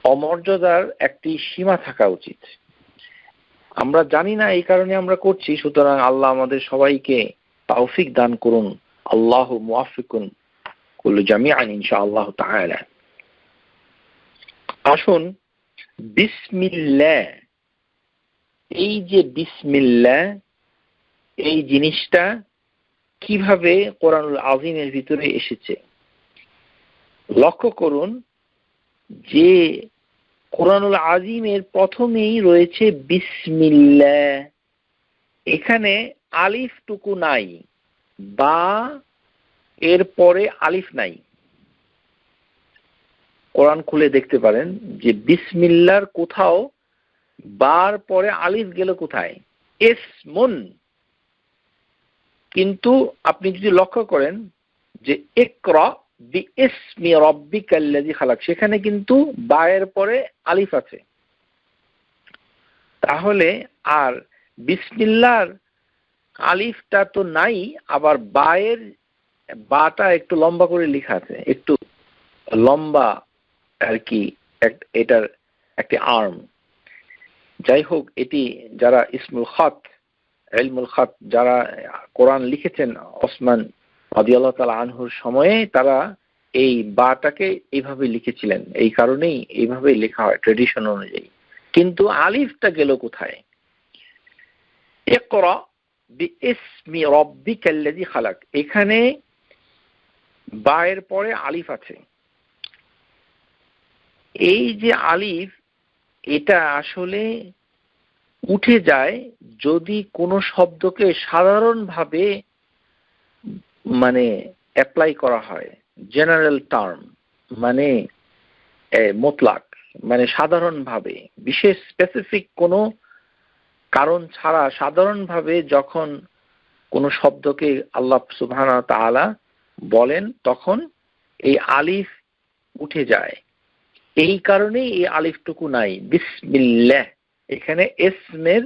অমর্যাদার একটি সীমা থাকা উচিত। আমরা জানি না, এই কারণে আমরা করছি। সুতরাং আল্লাহ আমাদের সবাইকে তৌফিক দান করুন। আল্লাহু মুওয়াফফিকুন কুল্লু জামিআন ইনশাআল্লাহ তাআলা। আসুন বিসমিল্লাহ, এই যে বিসমিল্লাহ, এই জিনিসটা কিভাবে কোরআনুল আযীমের ভিতরে এসেছে লক্ষ্য করুন। যে কোরআনুল আযীমের প্রথমেই রয়েছে বিসমিল্লাহ। এখানে আলিফ টুকু নাই, বা এর পরে আলিফ নাই। কোরআন খুলে দেখতে পারেন যে বিসমিল্লাহর কোথাও বার পরে আলিফ গেল কোথায়? ইসমুন। কিন্তু আপনি যদি লক্ষ্য করেন যে ইকরা বিইসমি রাব্বিকাল্লাযী খালাক, সেখানে কিন্তু বায়ের পরে আলিফ আছে। তাহলে আর বিসমিল্লাহর আলিফটা তো নাই, আবার বায়ের বাটা একটু লম্বা করে লেখা আছে, একটু লম্বা আর কি, এটার একটি আর্ম। যাই হোক, এটি যারা ইসমুল খাত, ইলমুল খাত যারা কোরআন লিখেছেন ওসমান রাদিয়াল্লাহু তাআলা আনহুর সময়ে, তারা এই বাটাকে এইভাবে লিখেছিলেন। এই কারণেই এইভাবে লেখা হয় ট্রেডিশন অনুযায়ী। কিন্তু আলিফটা গেল কোথায়? ইকরা বিইসমি রাব্বিকাল্লাযী খালাক, এখানে বায়ের পরে আলিফ আছে। এই যে আলিফ, এটা আসলে উঠে যায় যদি কোনো শব্দকে সাধারণভাবে মানে অ্যাপ্লাই করা হয়, জেনারেল টার্ম, মানে মুতলাক, মানে সাধারণভাবে, বিশেষ স্পেসিফিক কোনো কারণ ছাড়া সাধারণভাবে যখন কোনো শব্দকে আল্লাহ সুবহানাহু ওয়া তাআলা বলেন, তখন এই আলিফ উঠে যায়। এই কারণেই এই আলিফটুকু নাই। বিসমিল্লাহ, এখানে ইসমের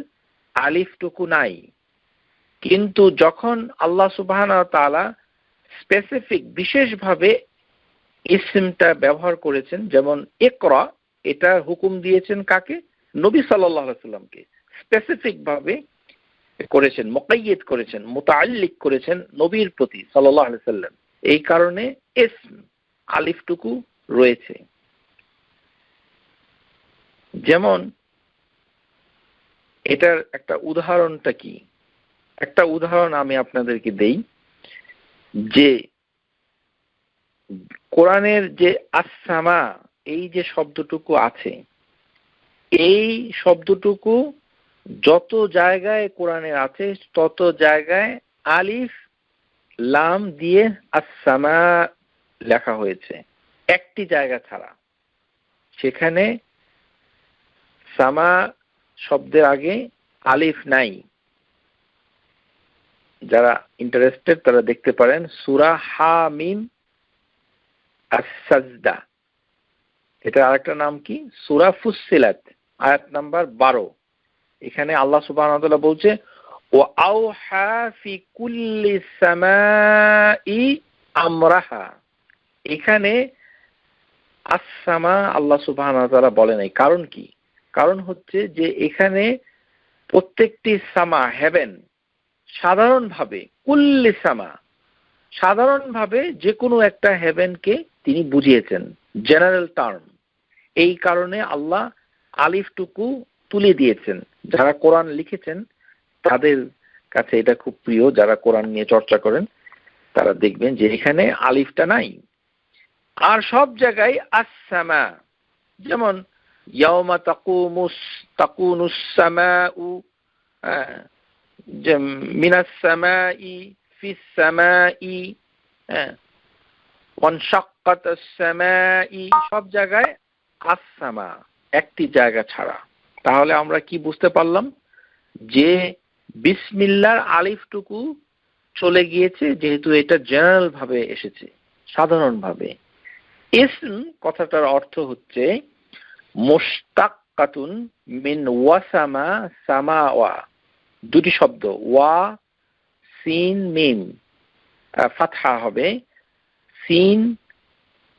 আলিফটুকু নাই। কিন্তু যখন আল্লাহ সুবহানাহু ওয়া তাআলা স্পেসিফিক বিশেষভাবে ইসমটা ব্যবহার করেছেন, যেমন ইকরা, এটা হুকুম দিয়েছেন কাকে? নবী সাল্লাল্লাহু আলাইহি ওয়াসাল্লামকে। স্পেসিফিক ভাবে করেছেন, মুকাইয়্যিদ করেছেন, মুতাআল্লিক করেছেন নবীর প্রতি সাল্লাল্লাহু আলাইহি ওয়াসাল্লাম। এই কারণে ইসম আলিফটুকু রয়েছে। যেমন এটার একটা উদাহরণটা কি? একটা উদাহরণ আমি আপনাদেরকে দেই, যে কোরআনের যে আস-সামা, এই যে শব্দটুকু আছে, এই শব্দটুকু যত জায়গায় কোরআনে আছে তত জায়গায় আলিফ লাম দিয়ে আস-সামা লেখা হয়েছে, একটি জায়গা ছাড়া। সেখানে সামা শব্দের আগে আলিফ নাই। যারা ইন্টারেস্টেড তারা দেখতে পারেন সূরা হামিম আস-সাজদা, এটা আরেকটা নাম কি? সূরা ফুসসিলাত, আয়াত নাম্বার 12। এখানে আল্লাহ সুবহানাহু ওয়া তাআলা বলছে, ওয়া আওহা ফি কুল্লি সামাই আমরাহা। এখানে আসসামা আল্লাহ সুবহানাহু ওয়া তাআলা বলে নাই। কারণ কি? কারণ হচ্ছে যে এখানে প্রত্যেকটি সামা, হেভেন, সাধারণভাবে কুল্লি সামা, সাধারণভাবে যে কোনো একটা হেভেনকে তিনি বুঝিয়েছেন, জেনারেল টার্ম। এই কারণে আল্লাহ আলিফটুকু তুলে দিয়েছেন। যারা কোরআন লিখেছেন তাদের কাছে এটা খুব প্রিয়, যারা কোরআন নিয়ে চর্চা করেন তারা দেখবেন যে এখানে আলিফটা নাই। আর সব জায়গায় আসসামা, যেমন ইয়াউমা তাকুনুস সামাউ, যে মিনাস সামাই ফিস সামাই, ওয়ানশাক্কাতাস সামাই, সব জায়গায় আসসামা, একটি জায়গা ছাড়া। তাহলে আমরা কি বুঝতে পারলাম? যে বিসমিল্লাহর আলিফটুকু চলে গিয়েছে, যেহেতু এটা জেনারেল ভাবে এসেছে, সাধারণ ভাবে। ইসম কথাটার অর্থ হচ্ছে মুশতাক্কাতুন মিন ওয়াসামা সামাওয়া, দুটি শব্দ, ওয়া সিন মিম, ফাতহা হবে, সিন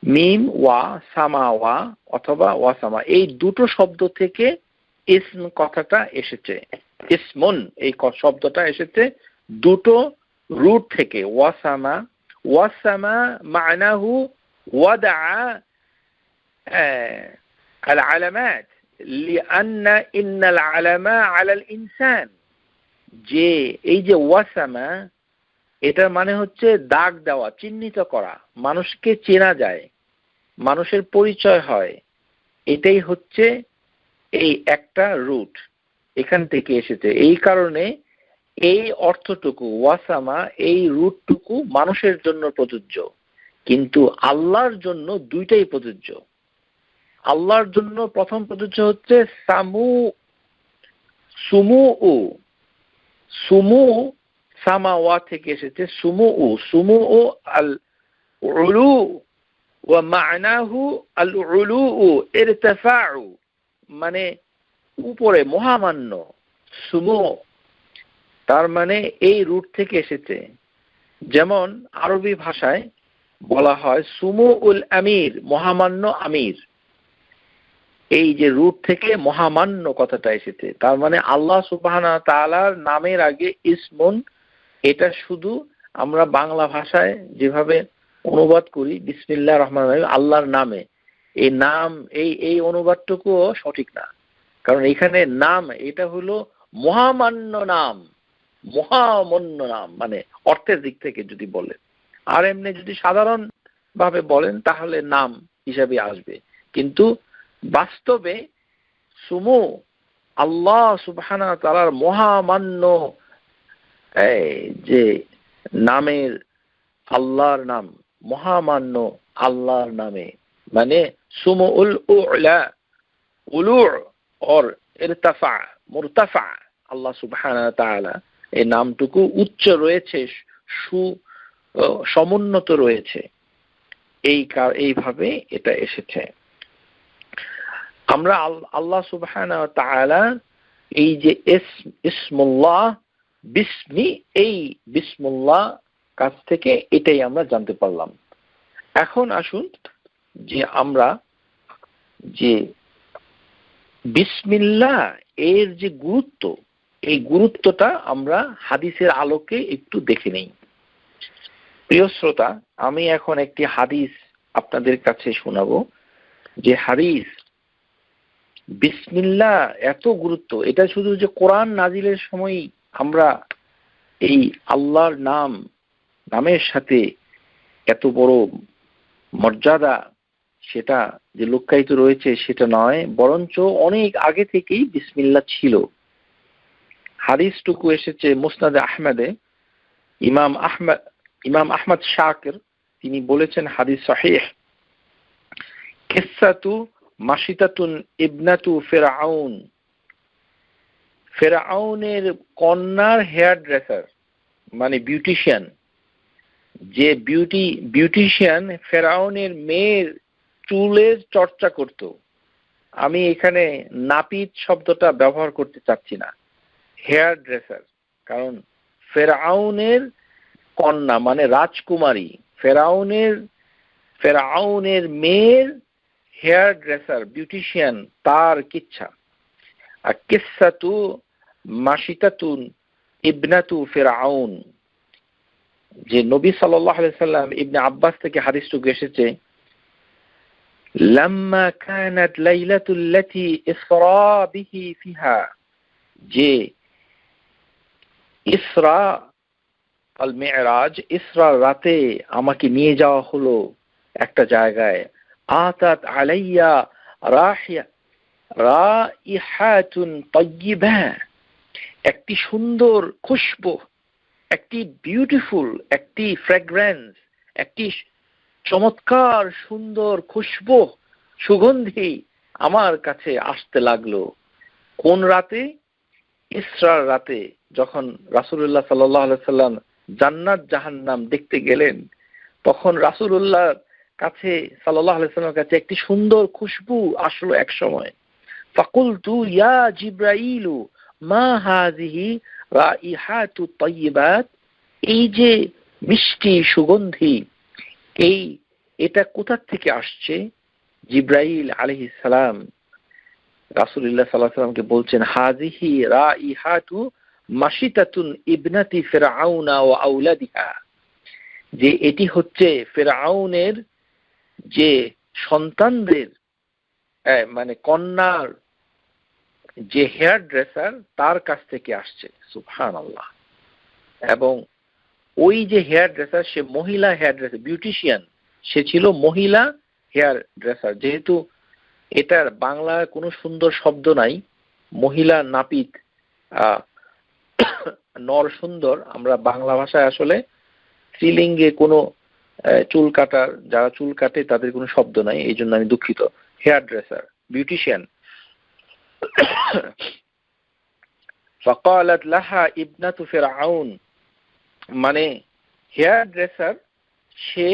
মিম ওয়া সামাওয়া অথবা ওয়াসামা, এই দুটো শব্দ থেকে ইসম কথাটা এসেছে। ইসমুন এই শব্দটা এসেছে দুটো রুট থেকে। ওয়াসামা, ওয়াসামা মানাহু ওয়াদা আল আলামাত লিআন্না ইন্নাল আলামা আলাল ইনসান, যে এই যে ওয়াসামা, এটার মানে হচ্ছে দাগ দেওয়া, চিহ্নিত করা, মানুষকে চেনা যায়, মানুষের পরিচয় হয়। এটাই হচ্ছে এই একটা রুট, এখান থেকে এসেছে। এই কারণে এই অর্থটুকু ওয়াসামা, এই রুটটুকু মানুষের জন্য প্রযোজ্য, কিন্তু আল্লাহর জন্য দুইটাই প্রযোজ্য। আল্লাহর জন্য প্রথম প্রযোজ্য হচ্ছে সুমু, সামাওয়া থেকে এসেছে সুমু আল উলু ওয়া মা'নাহু আল উলু ইরতিফাউ, মানে উপরে, মহামান্য। সুমু তার মানে এই রুট থেকে এসেছে। যেমন আরবি ভাষায় বলা হয় সুমু উল আমির, মহামান্য আমির। এই যে রুট থেকে মহামান্য কথাটা এসেছে, তার মানে আল্লাহ সুবহানাহু ওয়া তাআলার নামের আগে ইসমুন, এটা শুধু আমরা বাংলা ভাষায় যেভাবে অনুবাদ করি বিসমিল্লাহির রহমানির রহিম, আল্লাহর নামে, এই নাম, এই অনুবাদটুকুও সঠিক না। কারণ এখানে নাম, এটা হলো মহামান্য নাম, মহামান্য নাম, মানে অর্থের দিক থেকে যদি বলেন। আর এমনি যদি সাধারণ ভাবে বলেন তাহলে নাম হিসাবে আসবে, কিন্তু বাস্তবে সুমু আল্লাহ সুবহানাহু ওয়া তাআলার মহামান্য যে নামের, আল্লাহর নাম, মহামান্য আল্লাহর নামে, মানে সুমুল উলা, উলু और ইরতাফা, মুরতাফা, আল্লাহ সুবহানাহু ওয়া তাআলা এই নামটুকু উচ্চ রয়েছে, সমুন্নত রয়েছে, এইভাবে এটা এসেছে। আমরা আল্লাহ সুবহানাহু ওয়া তাআলা এই যে ইসমুল্লাহ, বিসমি, এই বিসমুল্লাহ কাছ থেকে এটাই আমরা জানতে পারলাম। এখন আসুন যে আমরা যে বিসমিল্লাহ এর যে গুরুত্ব, এই গুরুত্বটা আমরা হাদিসের আলোকে একটু দেখে নেই। প্রিয় শ্রোতা, আমি এখন একটি হাদিস আপনাদের কাছে শোনাবো, যে হাদিস বিসমিল্লাহ এত গুরুত্ব, এটা শুধু যে কোরআন নাজিলের সময় আমরা এই আল্লাহর নামের সাথে এত বড় মর্যাদা সেটা যে লুক্কায়িত রয়েছে সেটা নয়, বরঞ্চ অনেক আগে থেকেই বিসমিল্লাহ ছিল। হাদিসটুকু এসেছে মুসনাদে আহমদে, ইমাম আহমদ শাকির তিনি বলেছেন হাদিস সহিহ। কিসসাতু মাশিতাতুন ইবনাতু ফিরআউন, ফিরআউনের কন্যার হেয়ার ড্রেসার মানে বিউটিশিয়ান, যে বিউটিশিয়ান ফেরাউনের মেয়ের চুলের চর্চা করত। আমি এখানে নাপিত শব্দটা ব্যবহার করতে চাচ্ছি না, হেয়ার ড্রেসার, কারণ ফেরাউনের কন্যা মানে রাজকুমারী, ফেরাউনের ফেরাউনের মেয়ের হেয়ার ড্রেসার বিউটিশিয়ান তার কিচ্ছা। আর কিসসাতু মাশিতাতুন ইবনাতু ফিরআউন, যে নবী সাল্লাল্লাহু আলাইহি সাল্লাম ইবনে আব্বাস থেকে হাদিসটুকু এসেছে, লাম্মা কানাত লাইলাতুল লাতি ইসরা বিহি ফিহা, যে ইসরা আল মি'রাজ, ইসরা রাতে আমাকে নিয়ে যাওয়া হলো একটা জায়গায়, আতাত আলাইয়া রাইহাতুন তাইয়্যিবা, একটি সুন্দর খুশবু, একটি বিউটিফুল, একটি ফ্র্যাগ্রেন্স, একটি চমৎকার সুন্দর খুশবু, সুগন্ধি আমার কাছে আসতে লাগলো। কোন রাতে? ইসরার রাতে, যখন রাসূলুল্লাহ সাল্লাল্লাহু আলাইহি সাল্লাম জান্নাত জাহান্নাম দেখতে গেলেন, তখন রাসূলুল্লাহর কাছে সাল্লাল্লাহু আলাইহি সাল্লামের কাছে একটি সুন্দর খুশবু আসলো এক সময়। ফাকুলতু ইয়া জিবরাইলু মা হাযিহি রাইহাতু তাইয়্যিবাত, এই যে মিষ্টি সুগন্ধি, এটা কোথা থেকে আসছে? জিবরাইল আলাইহিস সালাম রাসূলুল্লাহ সাল্লাল্লাহু আলাইহি সাল্লামকে বলছেন, হাযিহি রাইহাতু মাশিতাতুন ইবনাতি ফিরআউনা ওয়া আওলাদিহা, যে এটি হচ্ছে ফিরআউনের যে সন্তানদের, মানে কন্যার যে হেয়ার ড্রেসার তার কাছ থেকে আসছে। সুবহানাল্লাহ। এবং ওই যে হেয়ার ড্রেসার, সে মহিলা হেয়ার ড্রেসার, বিউটিশিয়ান, সে ছিল মহিলা হেয়ার ড্রেসার। যেহেতু এটার বাংলায় কোনো সুন্দর শব্দ নাই, মহিলা নাপিত, নর সুন্দর, আমরা বাংলা ভাষায় আসলে স্ত্রীলিঙ্গে কোনো চুল কাটার, যারা চুল কাটে তাদের কোনো শব্দ নাই, এই জন্য আমি দুঃখিত। Hair dresser, beautician. ফাকালাত লাহা ইবনাতু ফিরআউন, মানে হেয়ার ড্রেসার, সে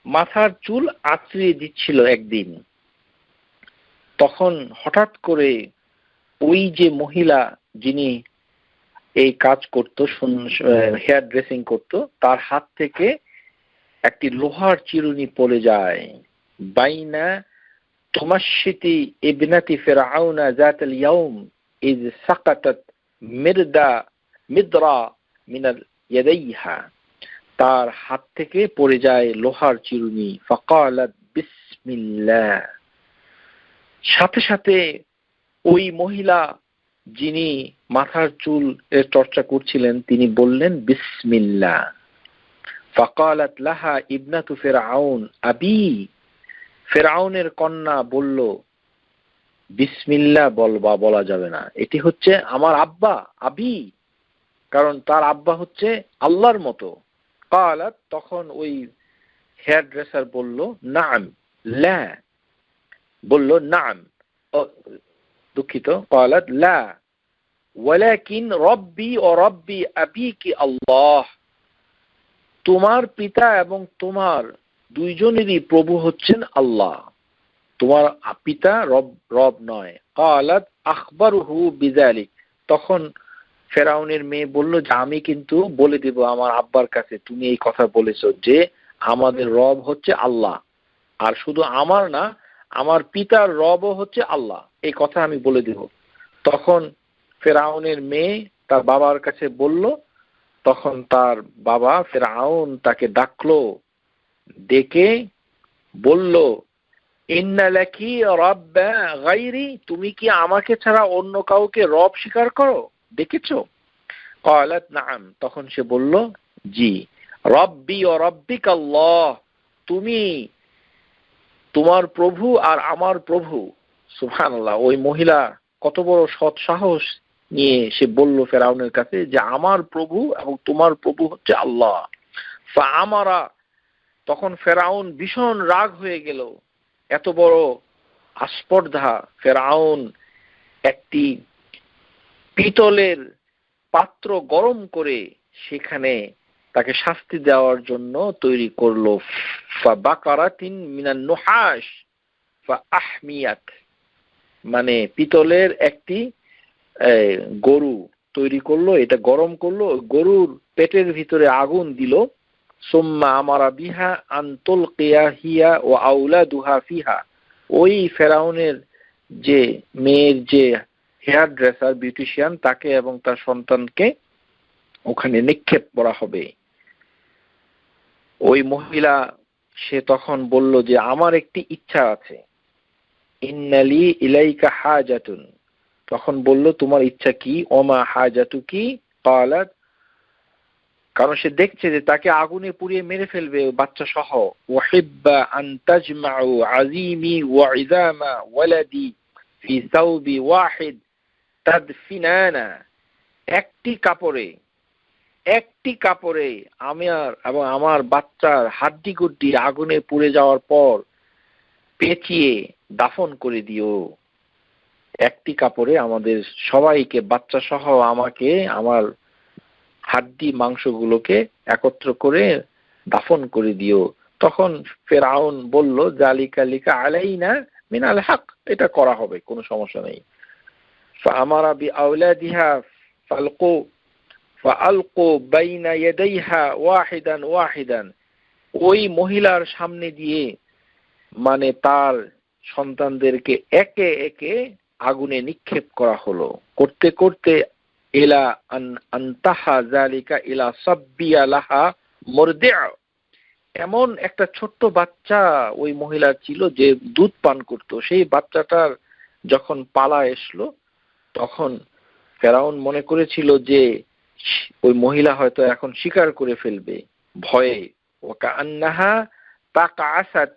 মাথার চুল আঁচড়িয়ে দিচ্ছিল একদিন। তখন হঠাৎ করে ওই যে মহিলা যিনি এই কাজ করত, হেয়ার ড্রেসিং করত, তার হাত থেকে একটি লোহার চিরুনি পড়ে যায়। বাইনা তুমাশিতি ইবনাতি ফিরআউনা যাতাল ইয়াউম ইয সাকাতাত মিদরা মিনাল ইয়াদাইহা, তার হাত থেকে পড়ে যায় লোহার চিরুনি। ফাকালাত বিসমিল্লাহ, সাথে সাথে ওই মহিলা যিনি মাথার চুল এর চর্চা করছিলেন তিনি বললেন বিসমিল্লাহ। ফাকালাত লাহা ইবনাতু ফিরআউন আবি, ফিরআউনের কন্যা বলল, বিসমিল্লাহ বলা যাবে না, এটি হচ্ছে আমার আব্বা, আবি, কারণ তার আব্বা হচ্ছে আল্লাহর মতো। কালাত, তখন ওই হেয়ার ড্রেসার বলল নাম, লা, বলল নাম, দুঃখিত, কালাত লা ওয়ালাকিন রব্বি ও রব্বি আবিকি আল্লাহ, তোমার পিতা এবং তোমার দুইজনেরই প্রভু হচ্ছেন আল্লাহ, তোমার পিতা রব নয়। কালাত আখবারহু বিযালিক, তখন ফেরাউনের মেয়ে বলল যে আমি কিন্তু বলে দেব আমার আব্বার কাছে তুমি এই কথা বলেছো যে আমাদের রব হচ্ছে আল্লাহ, আর শুধু আমার না, আমার পিতার রবও হচ্ছে আল্লাহ, এই কথা আমি বলে দেব। তখন ফেরাউনের মেয়ে তার বাবার কাছে বলল, তখন তার বাবা ফেরাউন তাকে ডাকলো, ডেকে বলল, ইন্না লাকি রাব্বা গায়রি, তুমি কি আমাকে ছাড়া অন্য কাউকে রব স্বীকার করো, দেখেছো? ক্বালাত নাম, তখন সে বলল জি। রব্বি ও রব্বিক আল্লাহ, তুমি তোমার প্রভু আর আমার প্রভু। সুবহানাল্লাহ। ওই মহিলা কত বড় সৎ সাহস নিয়ে সে বলল ফেরাউনের কাছে যে আমার প্রভু এবং তোমার প্রভু হচ্ছে আল্লাহ। ফাআমারা, তখন ফেরাউন ভীষণ রাগ হয়ে গেল, এত বড় আস্পর্ধা। ফেরাউন একটি পিতলের পাত্র গরম করে সেখানে তাকে শাস্তি দেওয়ার জন্য তৈরি করলো। ফাবাকারাতিন মিনান নুহাশ ফাআহমিয়াত, মানে পিতলের একটি গরু তৈরি করলো, এটা গরম করলো, গরুর পেটের ভিতরে আগুন দিল, সুম্মা আমারা বিহা আন তুলকিয়া হিয়া ওয়া আওলাদুহা ফিহা। ওই ফেরাউনের যে মেয়ের যে হেয়ার ড্রেসার বিউটিশিয়ান, তাকে এবং তার সন্তানকে ওখানে নিক্ষেপ করা হবে। ওই মহিলা সে তখন বলল যে আমার একটি ইচ্ছা আছে, ইন্নালি ইলাইকা হাজাতুন। তখন বলল তোমার ইচ্ছা কি? ওমা হাজাতুকি ক্বালাত, কারণ সে দেখছে যে তাকে আগুনে পুড়িয়ে মেরে ফেলবে বাচ্চা সহ। ওয়াহিব্বা আন তাজমাউ আযীমি ওয়া ইযামা ওয়ালাদি ফি সাওবি ওয়াহিদ তাদফিনানা। একটি কাপড়ে আমি এবং আমার বাচ্চার হাড্ডি গুড্ডি আগুনে পুড়ে যাওয়ার পর পেঁচিয়ে দাফন করে দিও। একটি কাপড়ে আমাদের সবাইকে, বাচ্চা সহ আমাকে, আমার হাড্ডি মাংসগুলোকে একত্র করে দাফন করে দিও। তখন ফেরাউন বলল জালিকা লিকা আলাইনা মিনাল হক, এটা করা হবে, কোনো সমস্যা নেই। ফাআমারা বিআওলাদিহা ফাআলকু বাইনা ইয়াদাইহা ওয়াহিদান ওয়াহিদান। ওই মহিলার সামনে দিয়ে মানে তার সন্তানদেরকে একে একে আগুনে নিক্ষেপ করা হলো। করতে করতে ইলা আনতাহা যালিকা ইলা সাব্বিয়া লাহা মুরদিআ। এমন একটা ছোট্ট বাচ্চা ওই মহিলার ছিল যে দুধ পান করত। সেই বাচ্চাটার যখন পালা আসলো, তখন ফেরাউন মনে করেছিল যে ওই মহিলা হয়তো এখন শিকার করে ফেলবে ভয়ে। ওয়াকান্নাহা তাকাআসাত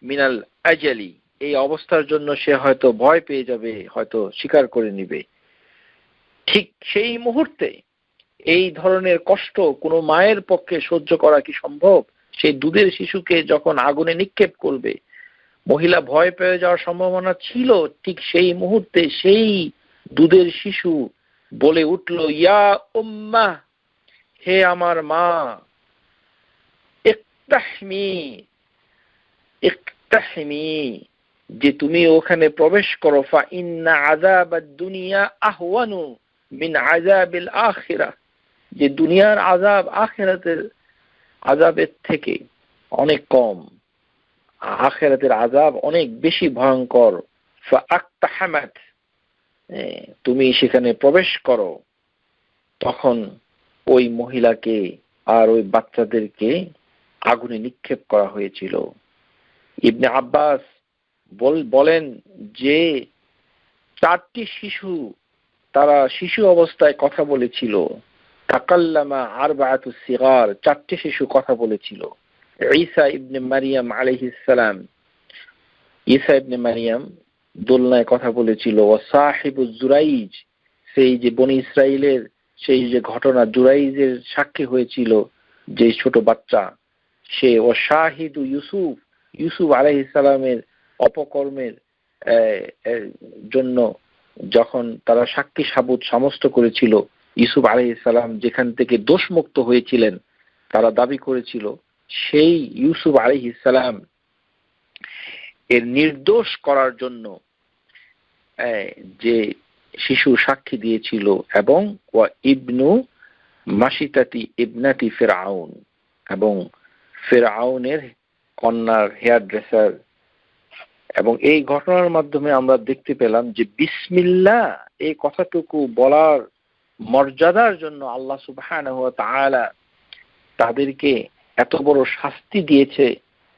মিনাল আজালি, এই অবস্থার জন্য সে হয়তো ভয় পেয়ে যাবে, হয়তো শিকার করে নিবে। ঠিক সেই মুহূর্তে এই ধরনের কষ্ট কোনো মায়ের পক্ষে সহ্য করা কি সম্ভব? সেই দুধের শিশুকে যখন আগুনে নিক্ষেপ করবে, মহিলা ভয় পেয়ে যাওয়ার সম্ভাবনা ছিল। ঠিক সেই মুহূর্তে সেই দুধের শিশু বলে উঠল, ইয়া উম্মাহ, হে আমার মা, ইকতাহমি ইকতাহমি, যে তুমি ওখানে প্রবেশ করো। ফা ইন্না আযাবাদ দুনিয়া আহওয়ানু মিন আযাবিল আখিরাহ, যে দুনিয়ার আযাব আখিরাতের আযাবের থেকে অনেক কম, আখিরাতের আযাব অনেক বেশি ভয়ঙ্কর। ফা আকতাহামাত, তুমি সেখানে প্রবেশ করো। তখন ওই মহিলাকে আর ওই বাচ্চাদেরকে আগুনে নিক্ষেপ করা হয়েছিল। ইবনে আব্বাস বলেন যে 4টি শিশু, তারা শিশু অবস্থায় কথা বলেছিল। তাকাল্লামা আরবাআতু সিগার, 4টি শিশু কথা বলেছিল। ঈসা ইবনে মারিয়াম আলাইহিস সালাম, ঈসা ইবনে মারিয়াম দোলনায় কথা বলেছিল। ও সাহিবুজ জুরাইজ, সেই যে বনি ইসরাইলের সেই যে ঘটনা, জুরাইজের সাক্ষী হয়েছিল যে ছোট বাচ্চা সে। ও শাহিদু ইউসুফ, ইউসুফ আলাইহিস সালামের অপকর্মের জন্য যখন তারা সাক্ষী সাব্যস্ত করেছিল, ইউসুফ আলাইহিস সালাম যেখান থেকে দোষমুক্ত হয়েছিলেন তারা দাবি করেছিল, সেই ইউসুফ আলাইহিস সালাম এর নির্দোষ করার জন্য যে শিশু সাক্ষী দিয়েছিল। এবং ওয়া ইবনু মাশিতাতি ইবনাতি ফিরআউন, এবং ফিরআউনের কন্যার হেয়ার ড্রেসার। এবং এই ঘটনার মাধ্যমে আমরা দেখতে পেলাম যে বিসমিল্লাহ এই কথাটুকু বলার মর্যাদার জন্য আল্লাহ সুবহানাহু ওয়া তাআলা তাদেরকে এত বড় শাস্তি দিয়েছে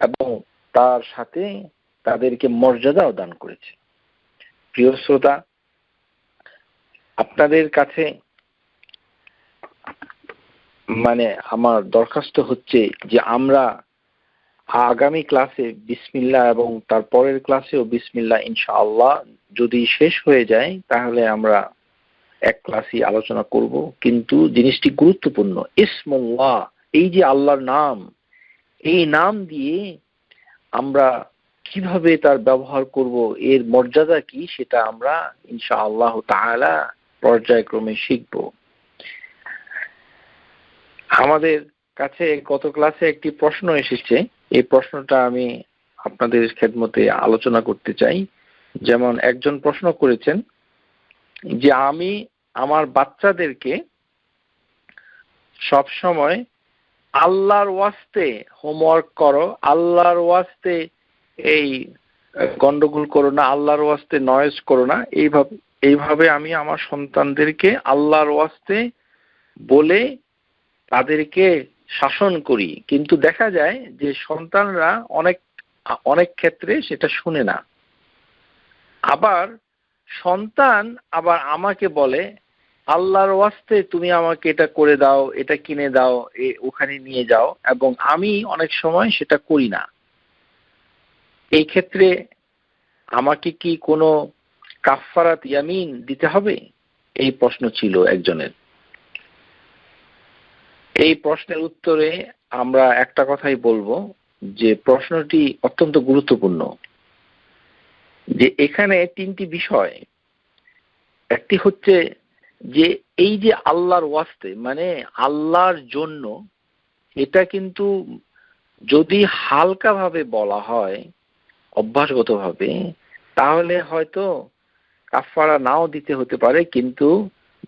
এবং তার সাথে তাদেরকে মর্যাদাও দান করেছে। প্রিয় শ্রোতা, আপনাদের কাছে মানে আমার দরখাস্ত হচ্ছে যে আমরা আগামী ক্লাসে বিসমিল্লাহ এবং তার পরের ক্লাসেও বিসমিল্লাহ ইনশাআল্লাহ যদি শেষ হয়ে যায় তাহলে আমরা এক ক্লাসই আলোচনা করব। কিন্তু জিনিসটি গুরুত্বপূর্ণ, ইসমুল্লাহ, এই যে আল্লাহর নাম, এই নাম দিয়ে আমরা কিভাবে তার ব্যবহার করব, এর মর্যাদা কি, সেটা আমরা ইনশাআল্লাহ তাআলা পর্যায়ক্রমে শিখব। আমাদের কাছে গত ক্লাসে একটি প্রশ্ন এসেছে, এই প্রশ্নটা আমি আপনাদের খেদমতে আলোচনা করতে চাই। যেমন একজন প্রশ্ন করেছেন যে আমি আমার বাচ্চাদেরকে সব সময় আল্লাহর ওয়াস্তে হোমওয়ার্ক করো, আল্লাহর ওয়াস্তে এই গন্ডগোল করো না, আল্লাহর ওয়াস্তে নয়েজ করো না। এইভাবে আমি আমার সন্তানদেরকে আল্লাহর ওয়াস্তে বলে তাদেরকে শাসন করি, কিন্তু দেখা যায় যে সন্তানরা অনেক ক্ষেত্রে সেটা শুনে না। আবার সন্তান আবার আমাকে বলে আল্লাহর ওয়াস্তে তুমি আমাকে এটা করে দাও, এটা কিনে দাও, ওখানে নিয়ে যাও, এবং আমি অনেক সময় সেটা করি না। এই ক্ষেত্রে আমাকে কি কোনো কাফফারাত ইয়ামিন দিতে হবে? এই প্রশ্ন ছিল একজনের। এই প্রশ্নের উত্তরে আমরা একটা কথাই বলবো যে প্রশ্নটি অত্যন্ত গুরুত্বপূর্ণ। যে এখানে তিনটি বিষয়, একটি হচ্ছে যে এই যে আল্লাহর ওয়াস্তে মানে আল্লাহর জন্য, এটা কিন্তু যদি হালকাভাবে বলা হয় অভ্যাসগতভাবে, তাহলে হয়তো কাফারা নাও দিতে হতে পারে, কিন্তু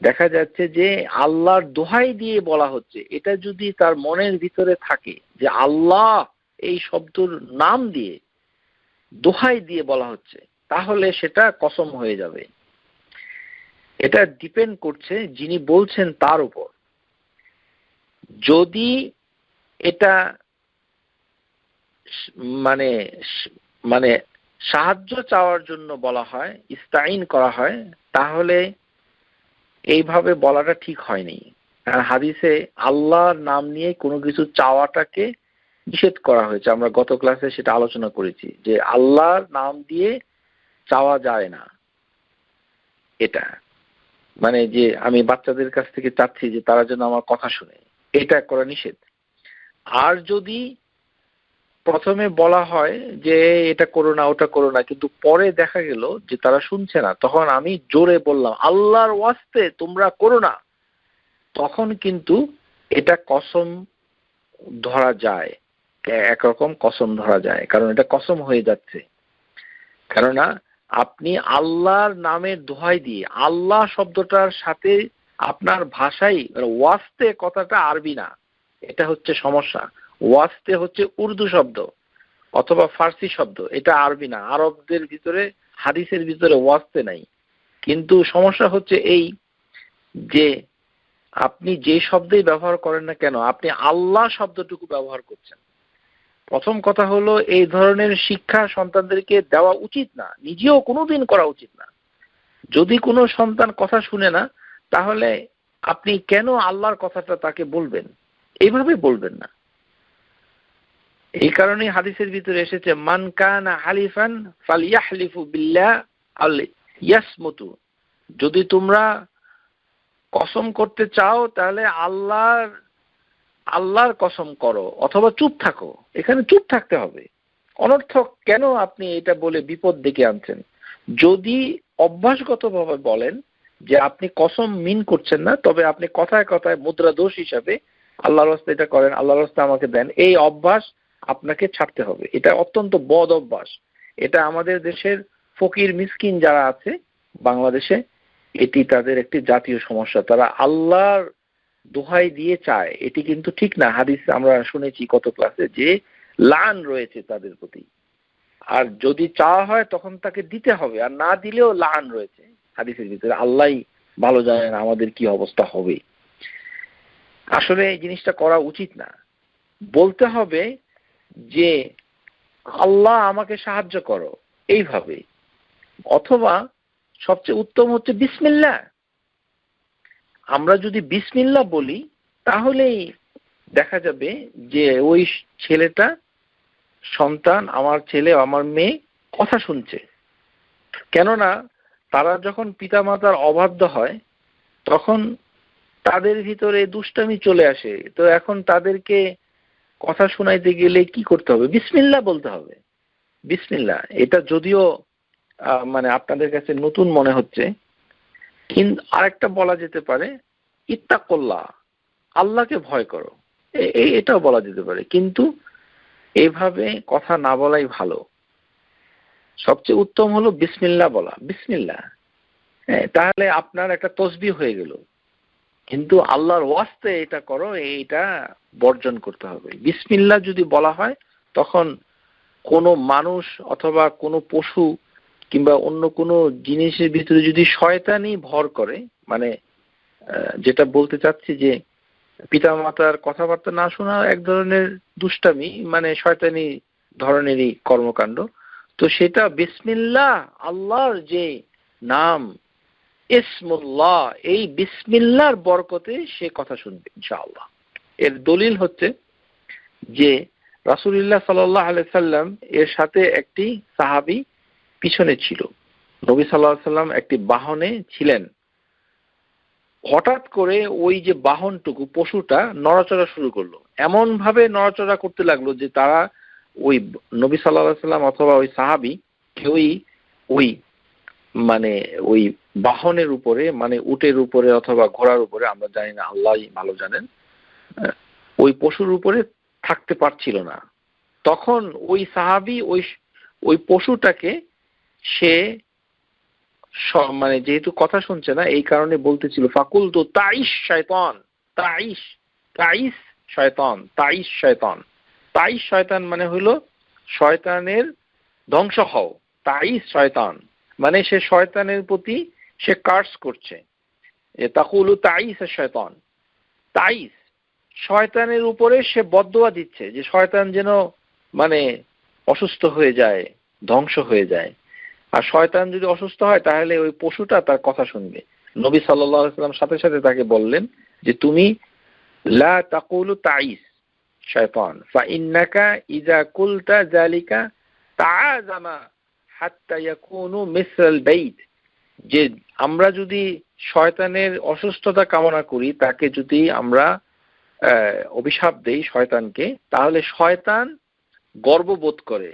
দেখা যাচ্ছে যে আল্লাহর দোহাই দিয়ে বলা হচ্ছে, এটা যদি তার মনের ভিতরে থাকে যে আল্লাহ এই শব্দের নাম দিয়ে দোহাই দিয়ে বলা হচ্ছে, তাহলে সেটা কসম হয়ে যাবে। এটা ডিপেন্ড করছে যিনি বলছেন তার উপর। যদি এটা মানে মানে সাহায্য চাওয়ার জন্য বলা হয়, ইস্তাইন করা হয়, তাহলে এইভাবে বলাটা ঠিক হয়নি। কারণ হাদিসে আল্লাহর নাম নিয়ে কোনো কিছু চাওয়াটাকে নিষেধ করা হয়েছে। আমরা গত ক্লাসে সেটা আলোচনা করেছি যে আল্লাহর নাম দিয়ে চাওয়া যায় না। এটা মানে যে আমি বাচ্চাদের কাছ থেকে চাচ্ছি যে তারা যেন আমার কথা শুনে, এটা করা নিষেধ। আর যদি প্রথমে বলা হয় যে এটা করো না, ওটা করো না, কিন্তু পরে দেখা গেল যে তারা শুনছে না, তখন আমি জোরে বললাম আল্লাহর ওয়াস্তে তোমরা করো না, তখন কিন্তু এটা কসম ধরা যায়, একরকম কসম ধরা যায়, কারণ এটা কসম হয়ে যাচ্ছে। কেননা আপনি আল্লাহর নামের দোহাই দিয়ে, আল্লাহ শব্দটার সাথে আপনার ভাষাই, ওয়াস্তে কথাটা আরবি না, এটা হচ্ছে সমস্যা। ওয়াস্তে হচ্ছে উর্দু শব্দ অথবা ফার্সি শব্দ, এটা আরবি না। আরবদের ভিতরে হাদিসের ভিতরে ওয়াস্তে নাই। কিন্তু সমস্যা হচ্ছে এই যে আপনি যে শব্দেই ব্যবহার করেন না কেন, আপনি আল্লাহ শব্দটুকু ব্যবহার করছেন। প্রথম কথা হলো এই ধরনের শিক্ষা সন্তানদেরকে দেওয়া উচিত না, নিজেও কোনোদিন করা উচিত না। যদি কোনো সন্তান কথা শুনে না, তাহলে আপনি কেন আল্লাহর কথাটা তাকে বলবেন? এইভাবে বলবেন না। এই কারণেই হাদিসের ভিতরে এসেছে মান কানা হালিফান ফালইয়াহলিফু বিল্লাহ আল ইয়াসমুতু। যদি তোমরা কসম করতে চাও তাহলে আল্লাহর কসম করো অথবা চুপ থাকো। এখানে চুপ থাকতে হবে। অনর্থক কেন আপনি এটা বলে বিপদ ডেকে আনছেন? যদি অভ্যাসগতভাবে বলেন যে আপনি কসম মিন করছেন না, তবে আপনি কথায় কথায় মুদ্রা দোষ হিসাবে আল্লাহর রাস্তায় এটা করেন, আল্লাহর রাস্তায় আমাকে দেন, এই অভ্যাস আপনাকে ছাড়তে হবে। এটা অত্যন্ত বদ অভ্যাস। এটা আমাদের দেশের ফকির মিসকিন যারা আছে বাংলাদেশে, এটি তাদের একটি জাতীয় সমস্যা। তারা আল্লাহর দোহাই দিয়ে চায়, এটি কিন্তু ঠিক না। হাদিস আমরা শুনেছি কত ক্লাসে যে লান রয়েছে তাদের প্রতি। আর যদি চাওয়া হয় তখন তাকে দিতে হবে, আর না দিলেও লান রয়েছে হাদিসের ভিতরে। আল্লাহই ভালো জানেন আমাদের কি অবস্থা হবে। আসলে এই জিনিসটা করা উচিত না। বলতে হবে যে আল্লাহ আমাকে সাহায্য করো এইভাবে, অথবা সবচেয়ে উত্তম হচ্ছে বিসমিল্লাহ। আমরা যদি বিসমিল্লাহ বলি তাহলেই দেখা যাবে যে ওই ছেলেটা, সন্তান, আমার ছেলে আমার মেয়ে কথা শুনছে। কেননা তারা যখন পিতামাতার অবাধ্য হয় তখন তাদের ভিতরে দুষ্টামি চলে আসে। তো এখন তাদেরকে কথা শোনাইতে গেলে কি করতে হবে? বিসমিল্লাহ বলতে হবে। বিসমিল্লাহ, এটা যদিও মানে আপনাদের কাছে নতুন মনে হচ্ছে, কিন্তু আরেকটা বলা যেতে পারে ইত্তাকুল্লাহ, আল্লাহকে ভয় করো, এটাও বলা যেতে পারে। কিন্তু এইভাবে কথা না বলাই ভালো। সবচেয়ে উত্তম হলো বিসমিল্লাহ বলা। বিসমিল্লাহ, তাহলে আপনার একটা তসবিহ হয়ে গেল। কিন্তু আল্লাহর ওয়াস্তে এটা করো, এটা বর্জন করতে হবে। বিসমিল্লাহ যদি বলা হয় তখন কোনো মানুষ অথবা কোনো পশু কিংবা অন্য কোনো জিনিসের ভিতরে যদি শয়তানি ভর করে, মানে যেটা বলতে চাচ্ছি যে পিতামাতার কথাবার্তা না শোনা এক ধরনের দুষ্টামি, মানে শয়তানি ধরনেরই কর্মকাণ্ড, তো সেটা বিসমিল্লাহ আল্লাহর যে নাম ইসমুল্লাহ, এই বিসমিল্লাহর বরকতে সে কথা শুনবে ইনশাআল্লাহ। এর দলিল হচ্ছে যে রাসূলুল্লাহ সাল্লাল্লাহু আলাইহি সাল্লাম এর সাথে একটি সাহাবী পিছনে ছিল। নবী সাল্লাল্লাহু আলাইহি সাল্লাম একটি বাহনে ছিলেন। হঠাৎ করে ওই যে বাহনটুকু, পশুটা নড়াচড়া শুরু করলো, এমন ভাবে নড়াচড়া করতে লাগলো যে তারা ওই নবী সাল্লাল্লাহু আলাইহি সাল্লাম অথবা ওই সাহাবী কেউই ওই মানে ওই বাহনের উপরে, মানে উটের উপরে অথবা ঘোড়ার উপরে, আমরা জানি না, আল্লাহই ভালো জানেন, ওই পশুর উপরে থাকতে পারছিল না। তখন ওই সাহাবী ওই পশুটাকে সে মানে যেহেতু কথা শুনছে না এই কারণে বলতেছিল ফাকুল তো তাইশ শয়তান, তাইশ, তাইশ শয়তান, তাইশ শয়তান, তাইশ শয়তান মানে হলো শয়তানের ধ্বংস হও, তাইশ শয়তান মানে সে শয়তানের প্রতি সে কার্স করছে, তাকুলু তাইশ শয়তান, তাইশ শয়তানের উপরে সে বদদোয়া দিচ্ছে যে শয়তান যেন মানে অসুস্থ হয়ে যায়, ধ্বংস হয়ে যায়। আর শয়তান যদি অসুস্থ হয় তাহলে ওই পশুটা তার কথা শুনবে। নবী সাল্লাল্লাহু আলাইহি ওয়াসাল্লাম সাথে সাথে তাকে বললেন যে তুমি লা তাকুলু তাইস শয়তান ফাইন্নাকা ইযা কুলতা যালিকা তাআযামা হাত্তা ইয়াকুনু মিসলাল বাইত, যে আমরা যদি শয়তানের অসুস্থতা কামনা করি, তাকে যদি আমরা অভিশাপ দেই শয়তানকে, তাহলে শয়তান গর্ববোধ করে।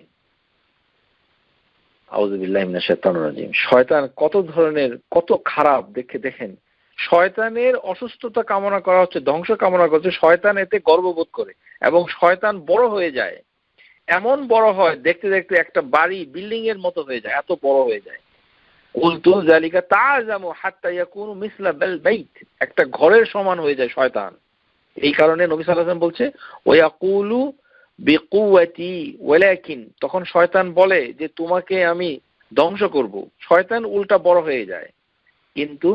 আউযুবিল্লাহি মিনাশ শাইতানির রাজিম। শয়তান কত ধরনের, কত খারাপ দেখেন, শয়তানের অসুস্থতা কামনা করা হচ্ছে, ধ্বংস কামনা করছে, শয়তান এতে গর্ববোধ করে এবং শয়তান বড় হয়ে যায়, এমন বড় হয় দেখতে দেখতে একটা বাড়ি, বিল্ডিং এর মতো হয়ে যায়, এত বড় হয়ে যায়। কুলতু যালিকা তাআযামু হাত্তা ইয়াকুনু মিসলা বাল বাইত, একটা ঘরের সমান হয়ে যায় শয়তান। এই কারণে নবী সাল্লাল্লাহু আলাইহি ওয়াসাল্লাম বলছে ওয়া ইয়াকুলু বিকুওয়াতি ওয়ালাকিন, তখন শয়তান বলে যে তোমাকে আমি ধ্বংস করব, শয়তান উল্টা বড় হয়ে যায়। কিন্তু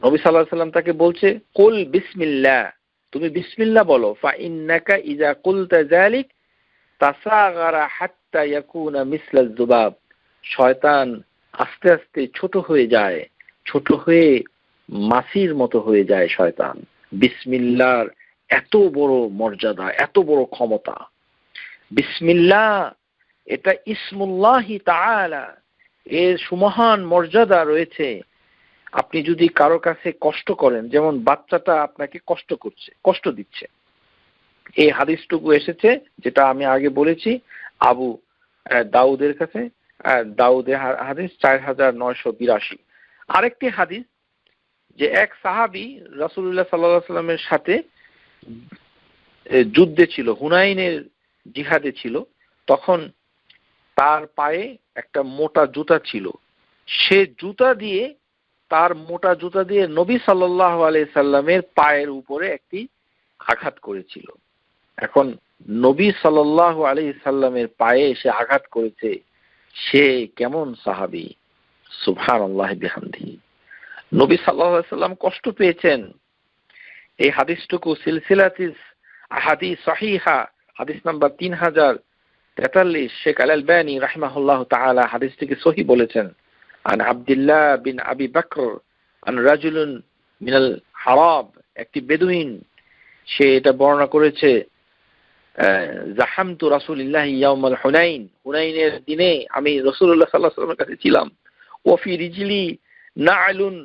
নবী সাল্লাল্লাহু আলাইহি ওয়াসাল্লাম তাকে বলছে কুল বিসমিল্লাহ, তুমি বিসমিল্লাহ বলো, ফা ইন্নাকা ইযা কুলতা যালিক তাসাগারা হাত্তা ইয়াকুনা মিসলা যুবাব, শয়তান আস্তে আস্তে ছোট হয়ে যায়, ছোট হয়ে মাছির মতো হয়ে যায় শয়তান। বিসমিল্লাহর এত বড় মর্যাদা, এত বড় ক্ষমতা। বিসমিল্লাহ এটা ইসমুল্লাহি তাআলা, এর সুমহান মর্যাদা রয়েছে। আপনি যদি কারো কাছে কষ্ট করেন, যেমন বাচ্চাটা আপনাকে কষ্ট দিচ্ছে, এই হাদিসটুকু এসেছে যেটা আমি আগে বলেছি আবু দাউদের কাছে, দাউদের হাদিস 4982। আরেকটি হাদিস যে এক সাহাবী রাসূলুল্লাহ সাল্লাল্লাহু আলাইহি ওয়াসাল্লামের সাথে যুদ্ধে ছিল, হুনাইনের জিহাদে ছিল, তখন তার পায়ে একটা মোটা জুতা ছিল, সে তার মোটা জুতা দিয়ে নবী সাল্লাল্লাহু আলাইহি সাল্লামের পায়ের উপরে একটি আঘাত করেছিল। এখন নবী সাল্লাল্লাহু আলাইহি সাল্লামের পায়ে সে আঘাত করেছে, সে কেমন সাহাবী, সুবহানাল্লাহি বিহামদিহি। নবী সাল্লাল্লাহু আলাইহি সাল্লাম কষ্ট পেয়েছেন। এই হাদিসটুকু সিলসিলাতুল আহাদিস সহিহা হাদিস নাম্বার 3043 শেখ আল-আলবানী রাহিমাহুল্লাহ তাআলা হাদিসটিকে সহিহ বলেছেন। আন আব্দুল্লাহ বিন আবি বকর আন রাজুলুন মিনাল হারাব, একটি বেদুইন, সে এটা বর্ণনা করেছে জাহামতু রাসূলিল্লাহ ইয়াউমাল হুনাইন, হুনাইনের দিনে আমি রাসূলুল্লাহ সাল্লাল্লাহু আলাইহি ওয়াসাল্লামের কাছে ছিলাম। ওয়া ফি রিজলি না'লুন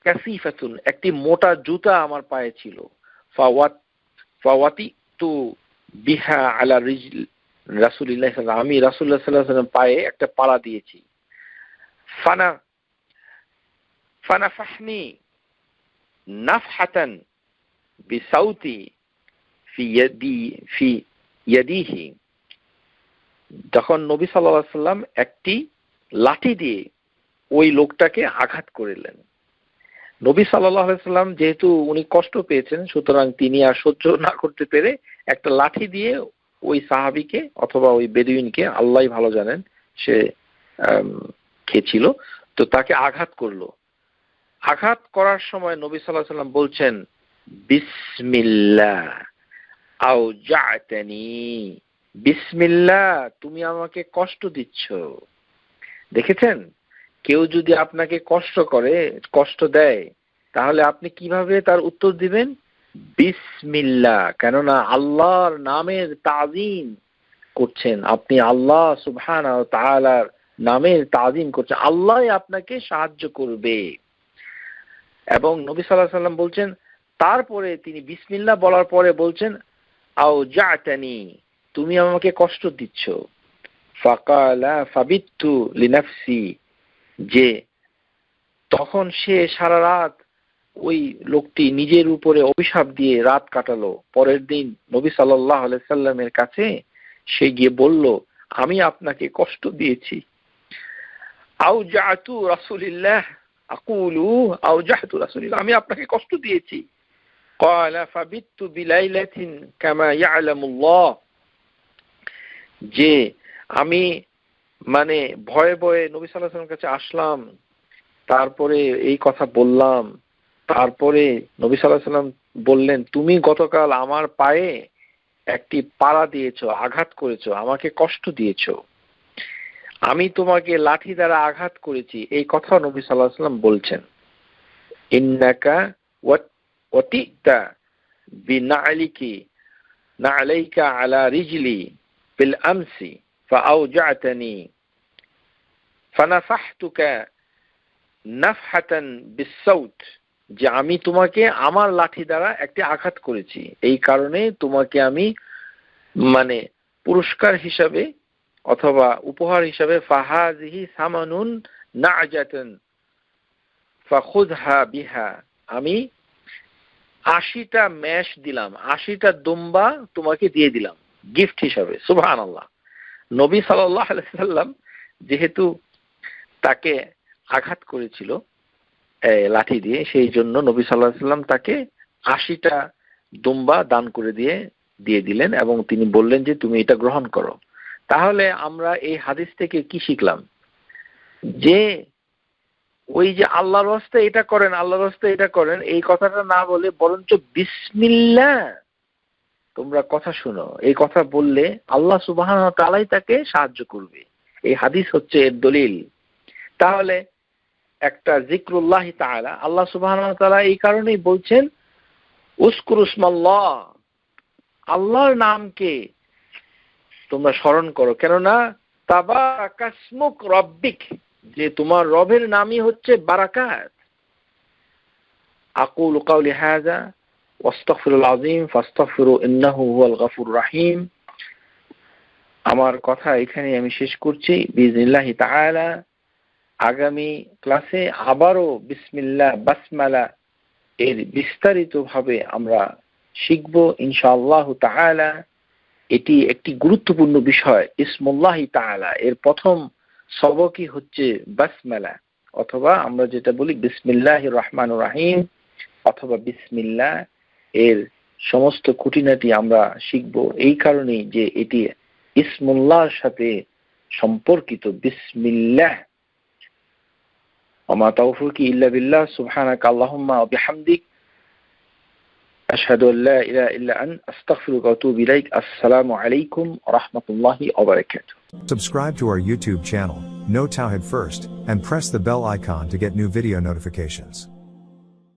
কাসিফাতুন, একটি মোটা জুতা আমার পায়ে ছিল। ফাওয়াতিতু বিহা আলা রিজল রাসূলিল্লাহ সাল্লাল্লাহু আলাইহি ওয়াসাল্লাম, আমি রাসূলুল্লাহ সাল্লাল্লাহু আলাইহি ওয়াসাল্লাম পায়ে একটা পাড়া দিয়েছি। ফানাফাহনি নাফহাতান বিসাউতি ফি ইয়াদিহি, তখন নবী সাল্লাল্লাহু আলাইহি ওয়াসাল্লাম একটি লাঠি দিয়ে ওই লোকটাকে আঘাত করলেন। নবী সাল্লাল্লাহু আলাইহি সাল্লাম যেহেতু উনি কষ্ট পেয়েছেন, সুতরাং তিনি আর সহ্য না করতে পেরে একটা লাঠি দিয়ে ওই সাহাবীকে অথবা ওই বেদুইনকে, আল্লাহই ভালো জানেন সে কে ছিল, তো তাকে আঘাত করলো। আঘাত করার সময় নবী সাল্লাল্লাহু আলাইহি সাল্লাম বলছেন, বিসমিল্লাহ আওজা'তানি, বিসমিল্লাহ, তুমি আমাকে কষ্ট দিচ্ছ। দেখেছেন, কেউ যদি আপনাকে কষ্ট দেয়, তাহলে আপনি কিভাবে তার উত্তর দিবেন? বিসমিল্লাহ, কেননা আল্লাহর নামের তাজিম করছেন আপনি, আল্লাহ সুবহানাহু ওয়া তাআলার নামের তাজিম করছেন, আল্লাহ আপনাকে সাহায্য করবে। এবং নবী সাল্লাল্লাহু আলাইহি সাল্লাম বলছেন, তারপরে তিনি বিসমিল্লাহ বলার পরে বলছেন, আওজা'তানি, তুমি আমাকে কষ্ট দিচ্ছ। ফাকালা ফাবিতু লিনাফসি, যে তখন সে সারা রাত ওই লোকটি নিজের উপরে অভিশাপ দিয়ে রাত কাটালো। পরের দিন নবী সাল্লাল্লাহু আলাইহি সাল্লামের কাছে সে গিয়ে বলল, আমি আপনাকে কষ্ট দিয়েছি। আওজাতু রাসূলিল্লাহ আকুলু আওজাতু রাসূলিল্লাহ, আমি আপনাকে কষ্ট দিয়েছি। ক্বালা ফাবিতু বিলাইলাতিন কামা ইয়ালামুল্লাহ, যে আমি ভয়ে ভয়ে নবী সাল্লাল্লাহু আলাইহি ওয়াসাল্লামের কাছে আসলাম, তারপরে এই কথা বললাম। তারপরে নবী সাল্লাল্লাহু আলাইহি ওয়াসাল্লাম বললেন, তুমি গতকাল আমার পায়ে একটি পাড়া দিয়েছো, আঘাত করেছো, আমাকে কষ্ট দিয়েছো, আমি তোমাকে লাঠি দ্বারা আঘাত করেছি, এই কথা নবী সাল্লাল্লাহু আলাইহি ওয়াসাল্লাম বলছেন। ইন্নাকা ওয়াতিতা বিনালিকি নালাইকা আলা রিজলি বিল আমসি ফাআওজা'তানি ফানাফাহতুকা নাফহাতান বিসসাউত, যে আমি তোমাকে আমার লাঠি দ্বারা একটি আঘাত করেছি, এই কারণে তোমাকে আমি পুরস্কার হিসাবে অথবা উপহার হিসাবে ফাহাযিহি সামানুন না'জাতান ফাখুযহা বিহা, আমি ৮০টা মেষ দিলাম, ৮০টা দুম্বা তোমাকে দিয়ে দিলাম গিফট হিসাবে। সুবহানাল্লাহ। নবী সাল্লাল্লাহু আলাইহি সাল্লাম যেহেতু তাকে আঘাত করেছিল লাঠি দিয়ে, সেই জন্য নবী সাল্লাল্লাহু আলাইহি সাল্লাম তাকে ৮০টা দুম্বা দান করে দিয়ে দিলেন এবং তিনি বললেন যে তুমি এটা গ্রহণ করো। তাহলে আমরা এই হাদিস থেকে কি শিখলাম? যে ওই যে আল্লাহর রাস্তায় এটা করেন, আল্লাহর রাস্তায় এটা করেন, এই কথাটা না বলে বরঞ্চ বিসমিল্লাহ, তোমরা কথা শুনো, এই কথা বললে আল্লাহ সুবহানাহু ওয়া তাআলাই তাকে সাহায্য করবে। এই হাদিস হচ্ছে এর দলিল। তাহলে একটা যিকরুল্লাহি তাআলা, আল্লাহ সুবহানাহু ওয়া তাআলা এই কারণেই বলছেন উযকুরুসমাল্লাহ, আল্লাহর নামকে তোমরা স্মরণ করো, কেননা তাবারাকাসমুক রাব্বিক, যে তোমার রবের নামই হচ্ছে বারাকাত। আকুলু কাওলি হাযা ওয়াস্তাগফিরুল আযীম ফাস্তাগফিরু ইন্নাহু হুয়াল গফুরুর রহিম। আমার কথা এখানে আমি শেষ করছি বিইজনিল্লাহি তাআলা। আগামী ক্লাসে আবারও বিসমিল্লাহ বাসমালা এর বিস্তারিতভাবে আমরা শিখব ইনশাআল্লাহ তাআলা। এটি একটি গুরুত্বপূর্ণ বিষয়। ইসমুল্লাহি তাআলা এর প্রথম সবকই হচ্ছে বাসমালা, অথবা আমরা যেটা বলি বিসমিল্লাহির রহমানির রহিম অথবা বিসমিল্লাহ, এর সমস্ত খুঁটিনাটি আমরা শিখব এই কারণেই যে এটি ইসমুল্লাহর সাথে সম্পর্কিত। বিসমিল্লাহ। ওয়া মা তাওফীকি ইল্লা বিল্লাহ, সুবহানাকা আল্লাহুম্মা ওয়া বিহামদিক, আশহাদু আল্লা ইলাহা ইল্লা আনতা, আস্তাগফিরুকা ওয়া আতুবু ইলাইক। আসসালামু আলাইকুম ওয়া রাহমাতুল্লাহি ওয়া বারাকাতুহু। Subscribe to our YouTube channel, Know Tawhid First, and press the bell icon to get new video notifications.